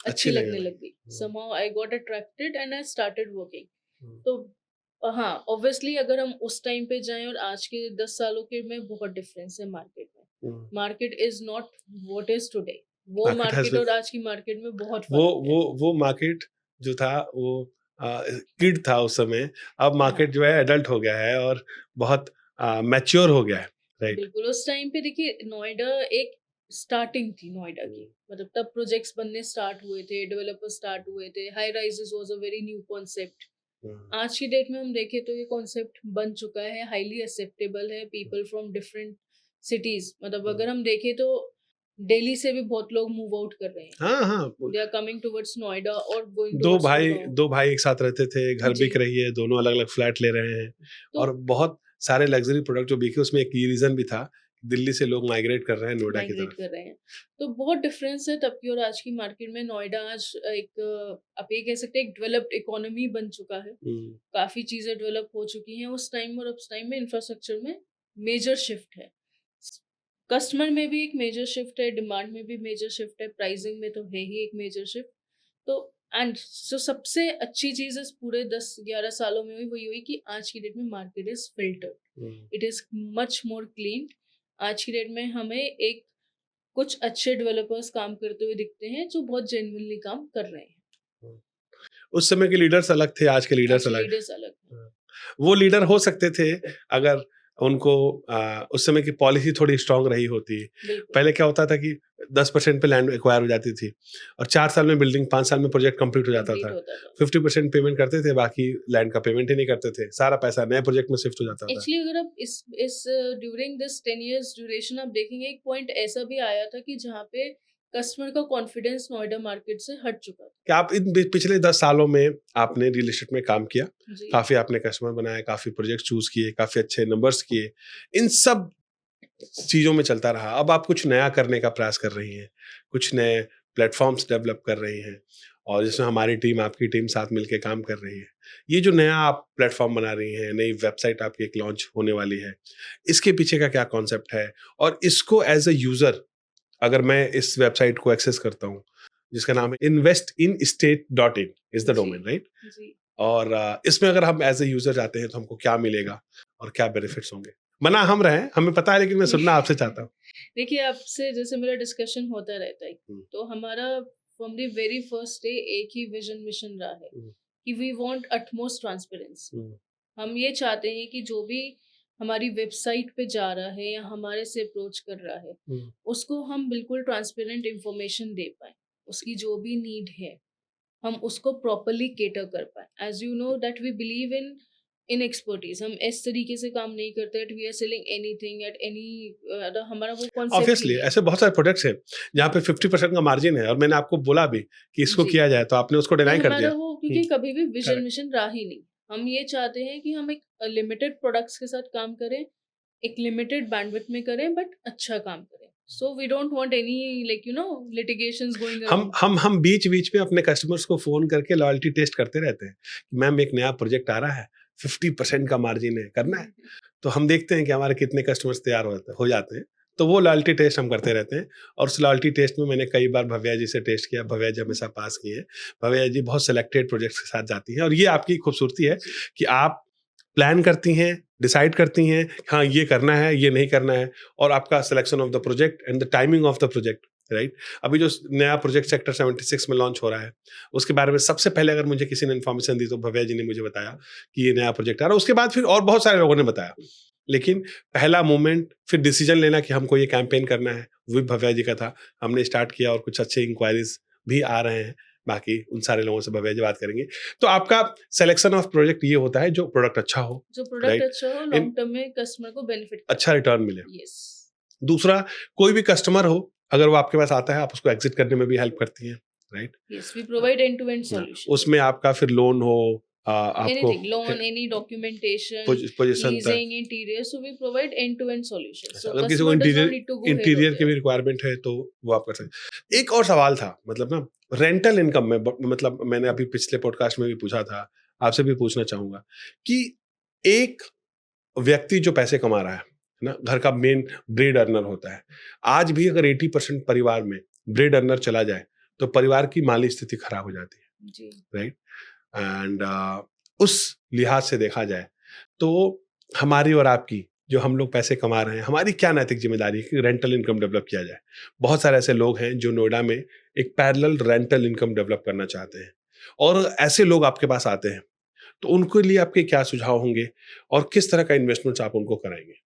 Speaker 2: अच्छी लगने लग गई. somehow I got attracted and I started working. तो हाँ, ऑब्वियसली अगर हम उस टाइम पे जाएं और आज के 10 सालों के में बहुत डिफरेंस है मार्केट में. Market is not what is today. वो मार्केट और आज की मार्केट में बहुत फर्क है.
Speaker 1: वो मार्केट जो था वो किड था उस समय, अब मार्केट जो है एडल्ट हो गया है और बहुत मैच्योर हो गया है, राइट.
Speaker 2: बिल्कुल. उस टाइम पे देखिए, नोएडा एक स्टार्टिंग थी नोएडा की, मतलब तब प्रोजेक्ट्स बनने स्टार्ट हुए थे, डेवलपर स्टार्ट हुए थे, high rises was a very new concept. आज की डेट में हम देखें तो ये कॉन्सेप्ट बन चुका है, हाईली एक्सेप्टेबल है. पीपल फ्रॉम डिफरेंट सिटीज, मतलब अगर हम देखें तो दिल्ली से भी बहुत लोग मूव आउट कर रहे हैं.
Speaker 1: हाँ,
Speaker 2: they are coming towards Noida और गोइंग
Speaker 1: दो भाई एक साथ रहते थे, घर बिक रही है, दोनों अलग अलग फ्लैट ले रहे हैं, और बहुत सारे लग्जरी प्रोडक्ट जो बिके, उसमें एक ये रीजन भी था, दिल्ली से लोग माइग्रेट कर रहे हैं नोएडा की तरफ.
Speaker 2: कर रहे हैं. तो बहुत डिफरेंस है तब की और आज की मार्केट में. नोएडा आज एक, आप ये कह सकते हैं, एक डेवलप्ड इकोनॉमी बन चुका है. काफी चीजें डेवलप हो चुकी हैं. उस टाइम और उस टाइम में इंफ्रास्ट्रक्चर में मेजर शिफ्ट है, कस्टमर में भी एक मेजर शिफ्ट है, डिमांड में भी मेजर शिफ्ट है, प्राइसिंग में तो है ही एक मेजर शिफ्ट. तो एंड जो सबसे अच्छी चीज इस पूरे 10-11 सालों में हुई वो ये हुई कि आज की डेट में market is filtered, it is much more clean. आज की डेट में हमें एक कुछ अच्छे डेवलपर्स काम करते हुए दिखते हैं जो बहुत जेन्युइनली काम कर रहे हैं.
Speaker 1: उस समय के लीडर्स अलग थे, आज के लीडर्स अलग. वो लीडर हो सकते थे अगर उनको उस समय की पॉलिसी थोड़ी स्ट्रांग रही होती. पहले क्या होता था कि 10% पे लैंड एक्वायर हो जाती थी और 4 साल में बिल्डिंग, 5 साल में प्रोजेक्ट कंप्लीट हो जाता
Speaker 2: कंप्लीट
Speaker 1: था।
Speaker 2: होता था।
Speaker 1: 50% पेमेंट करते थे, बाकी लैंड का पेमेंट ही नहीं करते थे, सारा पैसा नए प्रोजेक्ट में शिफ्ट हो जाता था।
Speaker 2: एक्चुअली अगर आप इस ड्यूरिंग दिस 10 इयर्स ड्यूरेशन आप देखेंगे, एक पॉइंट ऐसा भी आया था कि जहाँ पे कस्टमर का कॉन्फिडेंस नोएडा मार्केट से हट चुका था।
Speaker 1: क्या आप इन पिछले 10 सालों में आपने रियल एस्टेट में काम किया,
Speaker 2: जी
Speaker 1: काफी आपने कस्टमर बनाए, काफी प्रोजेक्ट चूज किए, काफी अच्छे नंबर्स किए, इन सब चीजों में चलता रहा। अब आप कुछ नया करने का प्रयास कर रही हैं, कुछ नए प्लेटफॉर्म्स डेवलप कर रही हैं और जिसमें हमारी टीम, आपकी टीम साथ मिलकर काम कर रही है। ये जो नया आप प्लेटफॉर्म बना रही हैं, नई वेबसाइट आपकी एक लॉन्च होने वाली है, इसके पीछे का क्या कॉन्सेप्ट है? और इसको एज अ यूजर अगर मैं इस वेबसाइट को एक्सेस करता हूँ, जिसका नाम है investinstate.in इज द
Speaker 2: जी
Speaker 1: डोमेन, राइट?
Speaker 2: जी
Speaker 1: और इसमें अगर हम एज ए यूजर जाते हैं तो हमको क्या मिलेगा और क्या बेनिफिट्स होंगे? मना हम रहे हैं, हमें पता है, लेकिन मैं सुनना आपसे चाहता हूँ।
Speaker 2: देखिए, आपसे जैसे मेरा डिस्कशन होता रहता है,
Speaker 1: हम्म,
Speaker 2: तो हमारा from the very first day एक ही विजन मिशन रहा है
Speaker 1: हम्म,
Speaker 2: कि वी वांट अटमोस्ट ट्रांसपेरेंसी।
Speaker 1: हम्म,
Speaker 2: हम ये चाहते हैं कि जो भी हमारी वेबसाइट पे जा रहा है या हमारे से अप्रोच कर रहा है,
Speaker 1: हम्म।
Speaker 2: उसको हम बिल्कुल ट्रांसपेरेंट इंफॉर्मेशन दे पाएँ। उसकी जो भी नीड है, हम उसको प्रॉपर्ली कैटर कर पाएँ। As you know that we believe in expertise. हम इस तरीके से काम नहीं करते that we are selling anything at any हमारा वो कॉन्सेप्ट ही
Speaker 1: ऑब्वियसली
Speaker 2: नहीं है।
Speaker 1: ऐसे बहुत सारे प्रोडक्ट्स हैं जहाँ पे 50% का मार्जिन है और मैंने आपको बोला भी कि इसको
Speaker 2: जी।
Speaker 1: किया जाए, तो आपने उसको
Speaker 2: नहीं,
Speaker 1: डिनाई कर
Speaker 2: हमारा
Speaker 1: दिया।
Speaker 2: वो क्योंकि कभी भी विज़न
Speaker 1: करेक्ट।
Speaker 2: मिशन रहा ही नहीं। हम ये चाहते हैं कि हम एक लिमिटेड प्रोडक्ट्स के साथ काम करें, एक लिमिटेड बैंडविड्थ में करें बट अच्छा काम करें। So we don't want any like litigations going
Speaker 1: हम
Speaker 2: अराउंड।
Speaker 1: हम हम बीच-बीच में अपने कस्टमर्स को फ़ोन करके लॉयल्टी टेस्ट करते रहते हैं कि मैम एक नया प्रोजेक्ट आ रहा है, 50% का मार्जिन है, करना है? तो हम देखते हैं कि हमारे कितने कस्टमर्स तैयार हो जाते हैं। तो वो लॉयल्टी टेस्ट हम करते रहते हैं और उस लॉयल्टी टेस्ट में मैंने कई बार भव्या जी से टेस्ट किया, भव्या जी हमेशा पास किए हैं। भव्या जी बहुत सिलेक्टेड प्रोजेक्ट्स के साथ जाती हैं और ये आपकी खूबसूरती है
Speaker 2: जी।
Speaker 1: कि आप प्लान करती हैं, डिसाइड करती हैं, हाँ, ये करना है, ये नहीं करना है और आपका selection of the project and the timing of the project, right? अभी जो नया प्रोजेक्ट सेक्टर 76 में लॉन्च हो रहा है, उसके बारे में सबसे पहले अगर मुझे किसी ने इन्फॉर्मेशन दी तो भव्या जी ने मुझे बताया कि ये नया प्रोजेक्ट आ रहा है। उसके बाद फिर और बहुत सारे लोगों ने बताया। लेकिन पहला मोमेंट फिर डिसीजन लेना कि हमको ये कैंपेन करना है, वो भी भव्या जी का था। हमने स्टार्ट किया और कुछ अच्छे इंक्वायरीज़ भी आ रहे हैं। बाकी उन सारे लोगों से भव्या जी बात करेंगे। तो आपका सिलेक्शन ऑफ प्रोजेक्ट ये होता है जो प्रोडक्ट अच्छा हो,
Speaker 2: जो प्रोडक्ट
Speaker 1: राइट?
Speaker 2: अच्छा हो,
Speaker 1: इन
Speaker 2: लॉन्ग टर्म में कस्टमर को बेनिफिट
Speaker 1: अच्छा
Speaker 2: करे।
Speaker 1: रिटर्न मिले।
Speaker 2: यस।
Speaker 1: दूसरा, कोई भी कस्टमर हो, अगर वो आपके पास आता है, आप उसको एग्ज़िट करने में भी हेल्प करती हैं, right?
Speaker 2: Yes, we provide end to end
Speaker 1: हाँ,
Speaker 2: सॉल्यूशंस।
Speaker 1: उसमें आपका फिर लोन हो, आपको
Speaker 2: anything, loan, any documentation,
Speaker 1: position तक।
Speaker 2: Leasing, interior, so we provide end to end solutions.
Speaker 1: अच्छा,
Speaker 2: सो
Speaker 1: अगर किसी को
Speaker 2: customer does not
Speaker 1: interior
Speaker 2: need to go here और
Speaker 1: इंटीरियर की भी
Speaker 2: देयर।
Speaker 1: रिक्वायरमेंट है, तो वो आप कर सकते हैं। एक और सवाल था, मतलब ना रेंटल इनकम में मतलब मैंने अभी पिछले पॉडकास्ट में भी पूछा था, आपसे भी पूछना चाहूँगा कि एक व्यक्ति जो पैसे कमा रहा है ना? घर का मेन ब्रेड अर्नर होता है। आज भी अगर 80% परिवार में ब्रेड अर्नर चला जाए, तो परिवार की माली स्थिति खराब हो जाती है,
Speaker 2: जी।
Speaker 1: राइट? एंड उस लिहाज से देखा जाए तो हमारी और आपकी जो हम लोग पैसे कमा रहे हैं, हमारी क्या नैतिक जिम्मेदारी है कि रेंटल इनकम डेवलप किया जाए। बहुत सारे ऐसे लोग हैं जो नोएडा में एक पैरेलल रेंटल इनकम डेवलप करना चाहते हैं और ऐसे लोग आपके पास आते हैं, तो उनके लिए आपके क्या सुझाव होंगे और किस तरह का इन्वेस्टमेंट्स आप उनको कराएंगे?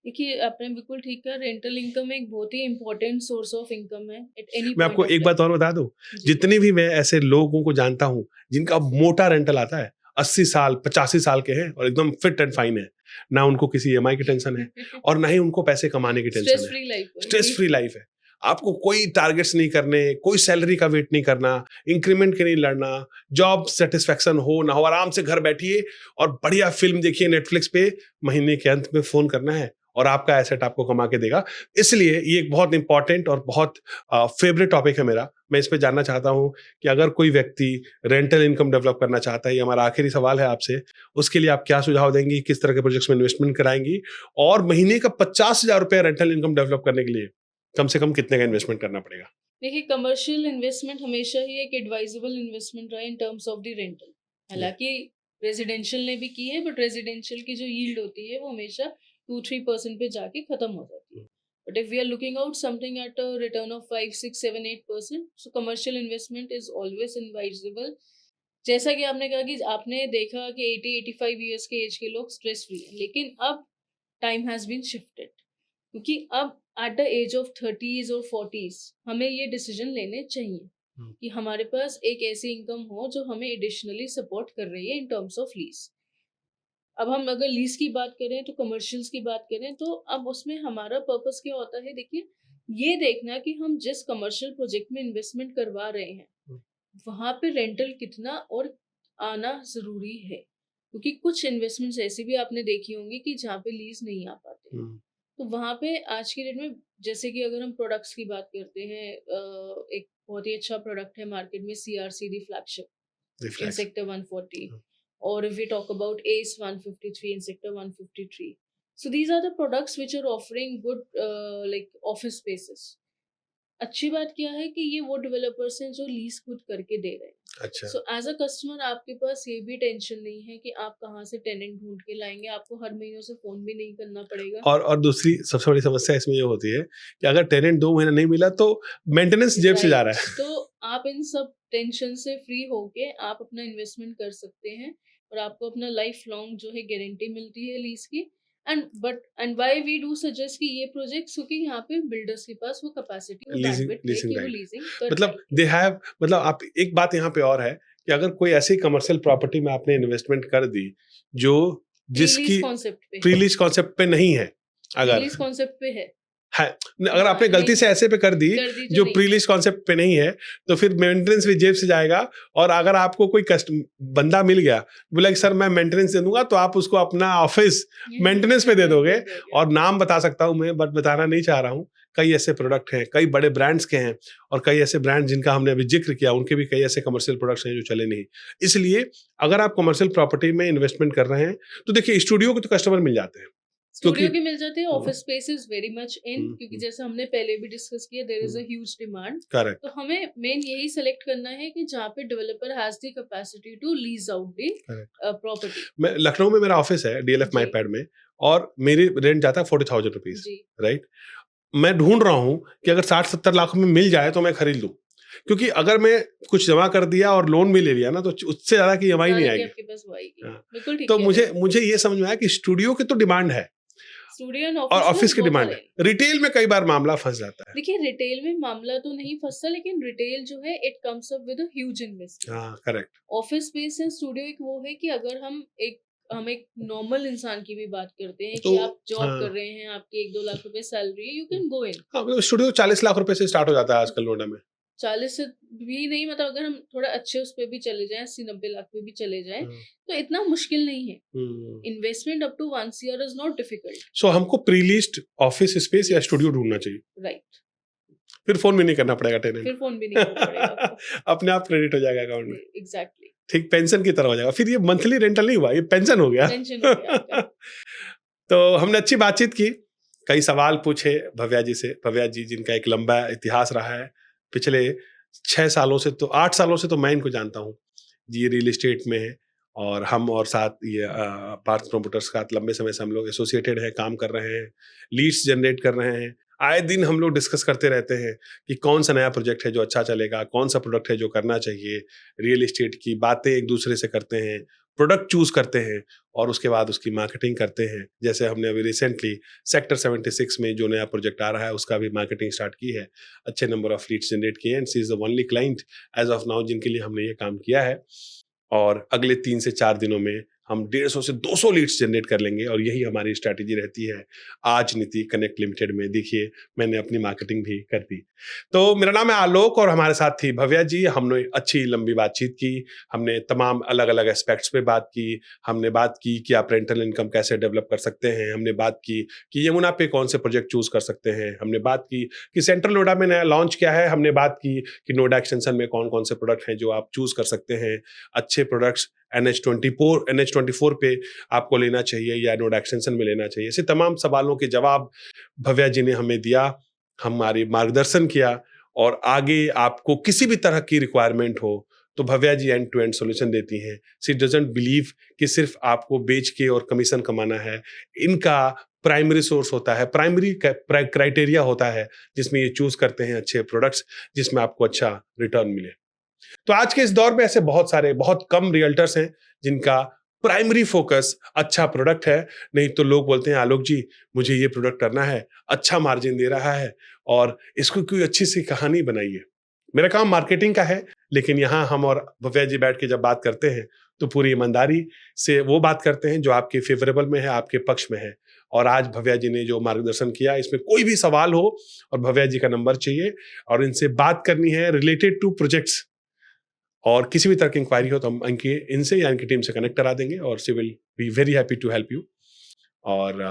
Speaker 2: देखिए, आपने बिल्कुल ठीक कहा, रेंटल इनकम एक बहुत ही इंपॉर्टेंट सोर्स ऑफ इनकम है एट एनी
Speaker 1: मैं
Speaker 2: पॉइंट
Speaker 1: आपको
Speaker 2: ऑफ
Speaker 1: एक
Speaker 2: टाइम।
Speaker 1: बात और बता दूं,
Speaker 2: जी।
Speaker 1: जितनी भी मैं ऐसे लोगों को जानता हूं जिनका मोटा रेंटल आता है, 80 साल 85 साल के हैं और एकदम फिट एंड फाइन है, ना उनको किसी ईएमआई की टेंशन है और ना ही उनको पैसे कमाने की टेंशन
Speaker 2: स्ट्रेस
Speaker 1: है।
Speaker 2: फ्री लाइफ
Speaker 1: स्ट्रेस
Speaker 2: होगी।
Speaker 1: फ्री लाइफ है। आपको कोई टारगेट्स नहीं करने, कोई सैलरी का वेट नहीं करना, इंक्रीमेंट के नहीं लड़ना, जॉब सेटिस्फेक्शन हो ना हो, आराम से घर बैठिए और बढ़िया फिल्म देखिए नेटफ्लिक्स पे, महीने के अंत में फोन करना है और आपका एसेट आपको कमा के देगा। इसलिए ये एक बहुत इंपॉर्टेंट और बहुत फेवरेट टॉपिक है मेरा। मैं इस पे जानना चाहता हूँ कि अगर कोई व्यक्ति रेंटल इनकम डेवलप करना चाहता है, ये हमारा आखिरी सवाल है आपसे, उसके लिए आप क्या सुझाव देंगी, किस तरह के प्रोजेक्ट्स में इन्वेस्टमेंट कराएंगी और महीने का 50,000 रुपया रेंटल इनकम डेवलप करने के लिए कम से कम कितने का इन्वेस्टमेंट करना पड़ेगा?
Speaker 2: देखिए, कमर्शियल इन्वेस्टमेंट हमेशा ही एक एडवाइजेबल इन्वेस्टमेंट रहा in terms of the rental.
Speaker 1: जी।
Speaker 2: हालांकि रेजिडेंशियल ने भी की है, बट रेजिडेंशियल की जो यील्ड होती है वो हमेशा 2-3% पे जाके खत्म हो जाती है। But if we are looking out something at a return of 5, 6, 7, 8%, so commercial investment is always advisable. जैसा कि आपने कहा कि आपने देखा कि 80-85 ईयर्स के एज के लोग स्ट्रेस फ्री हैं, लेकिन अब टाइम हैज बीन शिफ्टेड, क्योंकि अब at the age of 30s और 40s हमें ये डिसीजन लेने चाहिए कि हमारे पास एक ऐसी इनकम हो जो हमें एडिशनली सपोर्ट कर रही है इन टर्म्स ऑफ लीज। अब हम अगर लीज की बात करें तो कमर्शियल्स की बात करें तो अब उसमें हमारा पर्पस क्या होता है, देखिए ये देखना कि हम जिस कमर्शियल प्रोजेक्ट में इन्वेस्टमेंट करवा रहे हैं वहां पे रेंटल कितना और आना जरूरी है, क्योंकि कुछ इन्वेस्टमेंट्स ऐसी भी आपने देखी होंगी कि जहाँ पे लीज नहीं आ पाते। तो वहां पे आज की डेट में जैसे कि अगर हम प्रोडक्ट्स की बात करते हैं, एक बहुत ही अच्छा प्रोडक्ट है मार्केट में CRCD flagship in sector 140, or if we talk about ACE 153 in sector 153. So these are the products which are offering good like office spaces. अच्छी बात क्या है कि ये वो डेवलपर्स हैं जो लीज खुद करके दे रहे हैं।
Speaker 1: अच्छा।
Speaker 2: सो एज अ कस्टमर आपके पास ये भी टेंशन नहीं है कि आप कहाँ से टेनेंट ढूंढ के लाएंगे, आपको हर महीनों से फोन भी नहीं करना पड़ेगा।
Speaker 1: और दूसरी सबसे बड़ी समस्या इसमें ये होती है कि अगर टेनेंट 2 महीना नहीं मिला तो मेंटेनेंस जेब से जा रहा है।
Speaker 2: तो आप इन सब टेंशन से फ्री होके आप अपना इन्वेस्टमेंट कर सकते हैं और आपको अपना लाइफ लॉन्ग जो है गारंटी मिलती है लीज की। And why we do suggest कि ये प्रोजेक्ट्स, क्योंकि यहाँ पे बिल्डर्स के पास वो कैपेसिटी और बैंडविड्थ है कि वो लीजिंग कर
Speaker 1: मतलब दे हैव, मतलब आप एक बात यहाँ पे और है कि अगर कोई ऐसी कमर्शियल प्रॉपर्टी में आपने इन्वेस्टमेंट कर दी जो जिसकी प्री लीज कॉन्सेप्ट पे नहीं है, अगर
Speaker 2: लीज कॉन्सेप्ट पे है
Speaker 1: अगर आपने गलती से ऐसे पे कर दी जो प्री लीज कॉन्सेप्ट पे नहीं है तो फिर मेंटेनेंस भी जेब से जाएगा। और अगर आपको कोई बंदा मिल गया बोला कि सर मैं मेंटेनेंस दे दूंगा, तो आप उसको अपना ऑफिस मेंटेनेंस पे दे दोगे। और नाम बता सकता हूं मैं, बट बताना नहीं चाह रहा हूं। कई ऐसे प्रोडक्ट हैं, कई बड़े ब्रांड्स के हैं, और कई ऐसे ब्रांड जिनका हमने अभी जिक्र किया उनके भी कई ऐसे कमर्शियल प्रोडक्ट्स हैं जो चले नहीं। इसलिए अगर आप कमर्शियल प्रॉपर्टी में इन्वेस्टमेंट कर रहे हैं तो देखिए स्टूडियो के तो कस्टमर मिल जाते हैं,
Speaker 2: स्टूडियो के मिल जाते हैं, office space is very much in, क्योंकि जैसे हमने पहले भी डिस्कस किया there is a huge demand.
Speaker 1: Correct.
Speaker 2: तो हमें मेन यही सेलेक्ट करना है कि जहाँ पे developer has the capacity to lease out the property.
Speaker 1: मैं लखनऊ में मेरा ऑफिस है DLF माईपैड में, और मेरी रेंट जाता है 40,000 रुपीज, राइट। मैं ढूंढ रहा हूँ कि अगर 60-70 लाख में मिल जाए तो मैं खरीद लूँ, क्योंकि अगर मैं कुछ जमा कर दिया और लोन भी ले लिया ना तो उससे ज्यादा की EMI नहीं आएगी। तो मुझे ये समझ में आया कि स्टूडियो की तो डिमांड है
Speaker 2: स्टूडियो
Speaker 1: और ऑफिस की डिमांड है। रिटेल में कई बार मामला फंस जाता है।
Speaker 2: देखिए रिटेल में मामला तो नहीं फंसता, लेकिन रिटेल जो है it comes up with a huge investment.
Speaker 1: हाँ correct.
Speaker 2: Office space and studio एक वो है कि अगर हम एक नॉर्मल इंसान की भी बात करते हैं
Speaker 1: तो,
Speaker 2: कि आप जॉब कर रहे हैं, आपकी 1-2 लाख रुपए सैलरी है, यू कैन गो इन।
Speaker 1: हाँ, स्टूडियो 40 लाख रुपए से स्टार्ट हो जाता है आजकल नोएडा में।
Speaker 2: 40 से भी नहीं, मतलब अगर हम थोड़ा अच्छे उस पे भी चले जाएं, 80-90 लाख पे भी चले जाएं, तो इतना मुश्किल नहीं है। Investment up to 1 CR is not difficult.
Speaker 1: So हमको प्री लीज्ड ऑफिस स्पेस या स्टूडियो ढूंढना चाहिए, राइट। फिर फोन भी नहीं करना पड़ेगा टेनेंट, फिर फोन भी नहीं करना पड़ेगा अपने आप क्रेडिट हो जाएगा अकाउंट में।
Speaker 2: एग्जैक्टली,
Speaker 1: ठीक, पेंशन की तरह हो जाएगा। फिर ये मंथली रेंटल नहीं हुआ, ये पेंशन हो गया। तो हमने अच्छी बातचीत की, कई सवाल पूछे भव्या जी से। भव्या जी जिनका एक लंबा इतिहास रहा है, पिछले 6 सालों से तो 8 सालों से तो मैं इनको जानता हूँ जी, रियल एस्टेट में है, और हम और साथ ये पार्थ प्रोमोटर्स का लंबे समय से हम लोग एसोसिएटेड हैं, काम कर रहे हैं, लीड्स जनरेट कर रहे हैं। आए दिन हम लोग डिस्कस करते रहते हैं कि कौन सा नया प्रोजेक्ट है जो अच्छा चलेगा, कौन सा प्रोडक्ट है जो करना चाहिए। रियल एस्टेट की बातें एक दूसरे से करते हैं, प्रोडक्ट चूज करते हैं, और उसके बाद उसकी मार्केटिंग करते हैं। जैसे हमने अभी रिसेंटली सेक्टर 76 में जो नया प्रोजेक्ट आ रहा है उसका भी मार्केटिंग स्टार्ट की है, अच्छे नंबर ऑफ लीड्स जनरेट किए हैं, and she is the only client as of now जिनके लिए हमने ये काम किया है। और अगले 3 से 4 दिनों में हम 150 से 200 लीड्स जनरेट कर लेंगे, और यही हमारी स्ट्रैटेजी रहती है आज नीति कनेक्ट लिमिटेड में। देखिए मैंने अपनी मार्केटिंग भी कर दी। तो मेरा नाम है आलोक और हमारे साथ थी भव्या जी। हमने अच्छी लंबी बातचीत की, हमने तमाम अलग अलग एस्पेक्ट्स पे बात की। हमने बात की कि आप रेंटल इनकम कैसे डेवलप कर सकते हैं, हमने बात की कि यमुना पे कौन से प्रोजेक्ट चूज कर सकते हैं, हमने बात की कि सेंट्रल नोएडा में नया लॉन्च क्या है, हमने बात की कि नोएडा एक्सटेंशन में कौन कौन से प्रोडक्ट हैं जो आप चूज कर सकते हैं। अच्छे प्रोडक्ट्स NH24 पे आपको लेना चाहिए या नोएडा एक्सटेंशन में लेना चाहिए। ऐसे तमाम सवालों के जवाब भव्या जी ने हमें दिया, हमारी मार्गदर्शन किया। और आगे आपको किसी भी तरह की रिक्वायरमेंट हो तो भव्या जी एंड टू एंड सॉल्यूशन देती हैं। शी डजंट बिलीव कि सिर्फ आपको बेच के और कमीशन कमाना है। इनका प्राइमरी सोर्स होता है, प्राइमरी क्राइटेरिया होता है जिसमें ये चूज करते हैं अच्छे प्रोडक्ट्स जिसमें आपको अच्छा रिटर्न मिले। तो आज के इस दौर में ऐसे बहुत कम रियल्टर्स हैं जिनका प्राइमरी फोकस अच्छा प्रोडक्ट है। नहीं तो लोग बोलते हैं आलोक जी मुझे ये प्रोडक्ट करना है, अच्छा मार्जिन दे रहा है और इसको कोई अच्छी सी कहानी बनाइए। मेरा काम मार्केटिंग का है, लेकिन यहाँ हम और भव्या जी बैठ के जब बात करते हैं तो पूरी ईमानदारी से वो बात करते हैं जो आपके फेवरेबल में है, आपके पक्ष में है। और आज भव्या जी ने जो मार्गदर्शन किया, इसमें कोई भी सवाल हो और भव्या जी का नंबर चाहिए और इनसे बात करनी है रिलेटेड टू प्रोजेक्ट्स, और किसी भी तरह की इंक्वायरी हो तो हम इनसे या इनकी टीम से कनेक्ट करा देंगे और she will be very happy to help you. और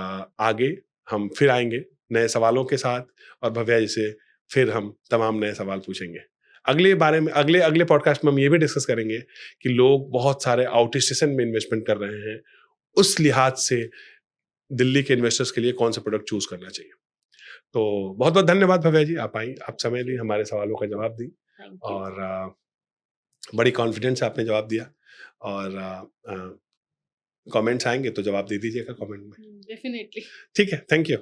Speaker 1: आगे हम फिर आएंगे नए सवालों के साथ और भव्या जी से फिर हम तमाम नए सवाल पूछेंगे। अगले बारे में अगले अगले पॉडकास्ट में हम ये भी डिस्कस करेंगे कि लोग बहुत सारे आउट स्टेशन में इन्वेस्टमेंट कर रहे हैं, उस लिहाज से दिल्ली के इन्वेस्टर्स के लिए कौन सा प्रोडक्ट चूज करना चाहिए। तो बहुत बहुत धन्यवाद भव्या जी, आप आई, आप समय दी, हमारे सवालों का जवाब दी
Speaker 2: Thank you.
Speaker 1: और बड़ी कॉन्फिडेंस से आपने जवाब दिया। और कमेंट्स आएंगे तो जवाब दे दीजिएगा कमेंट में।
Speaker 2: Definitely.
Speaker 1: ठीक है, थैंक यू।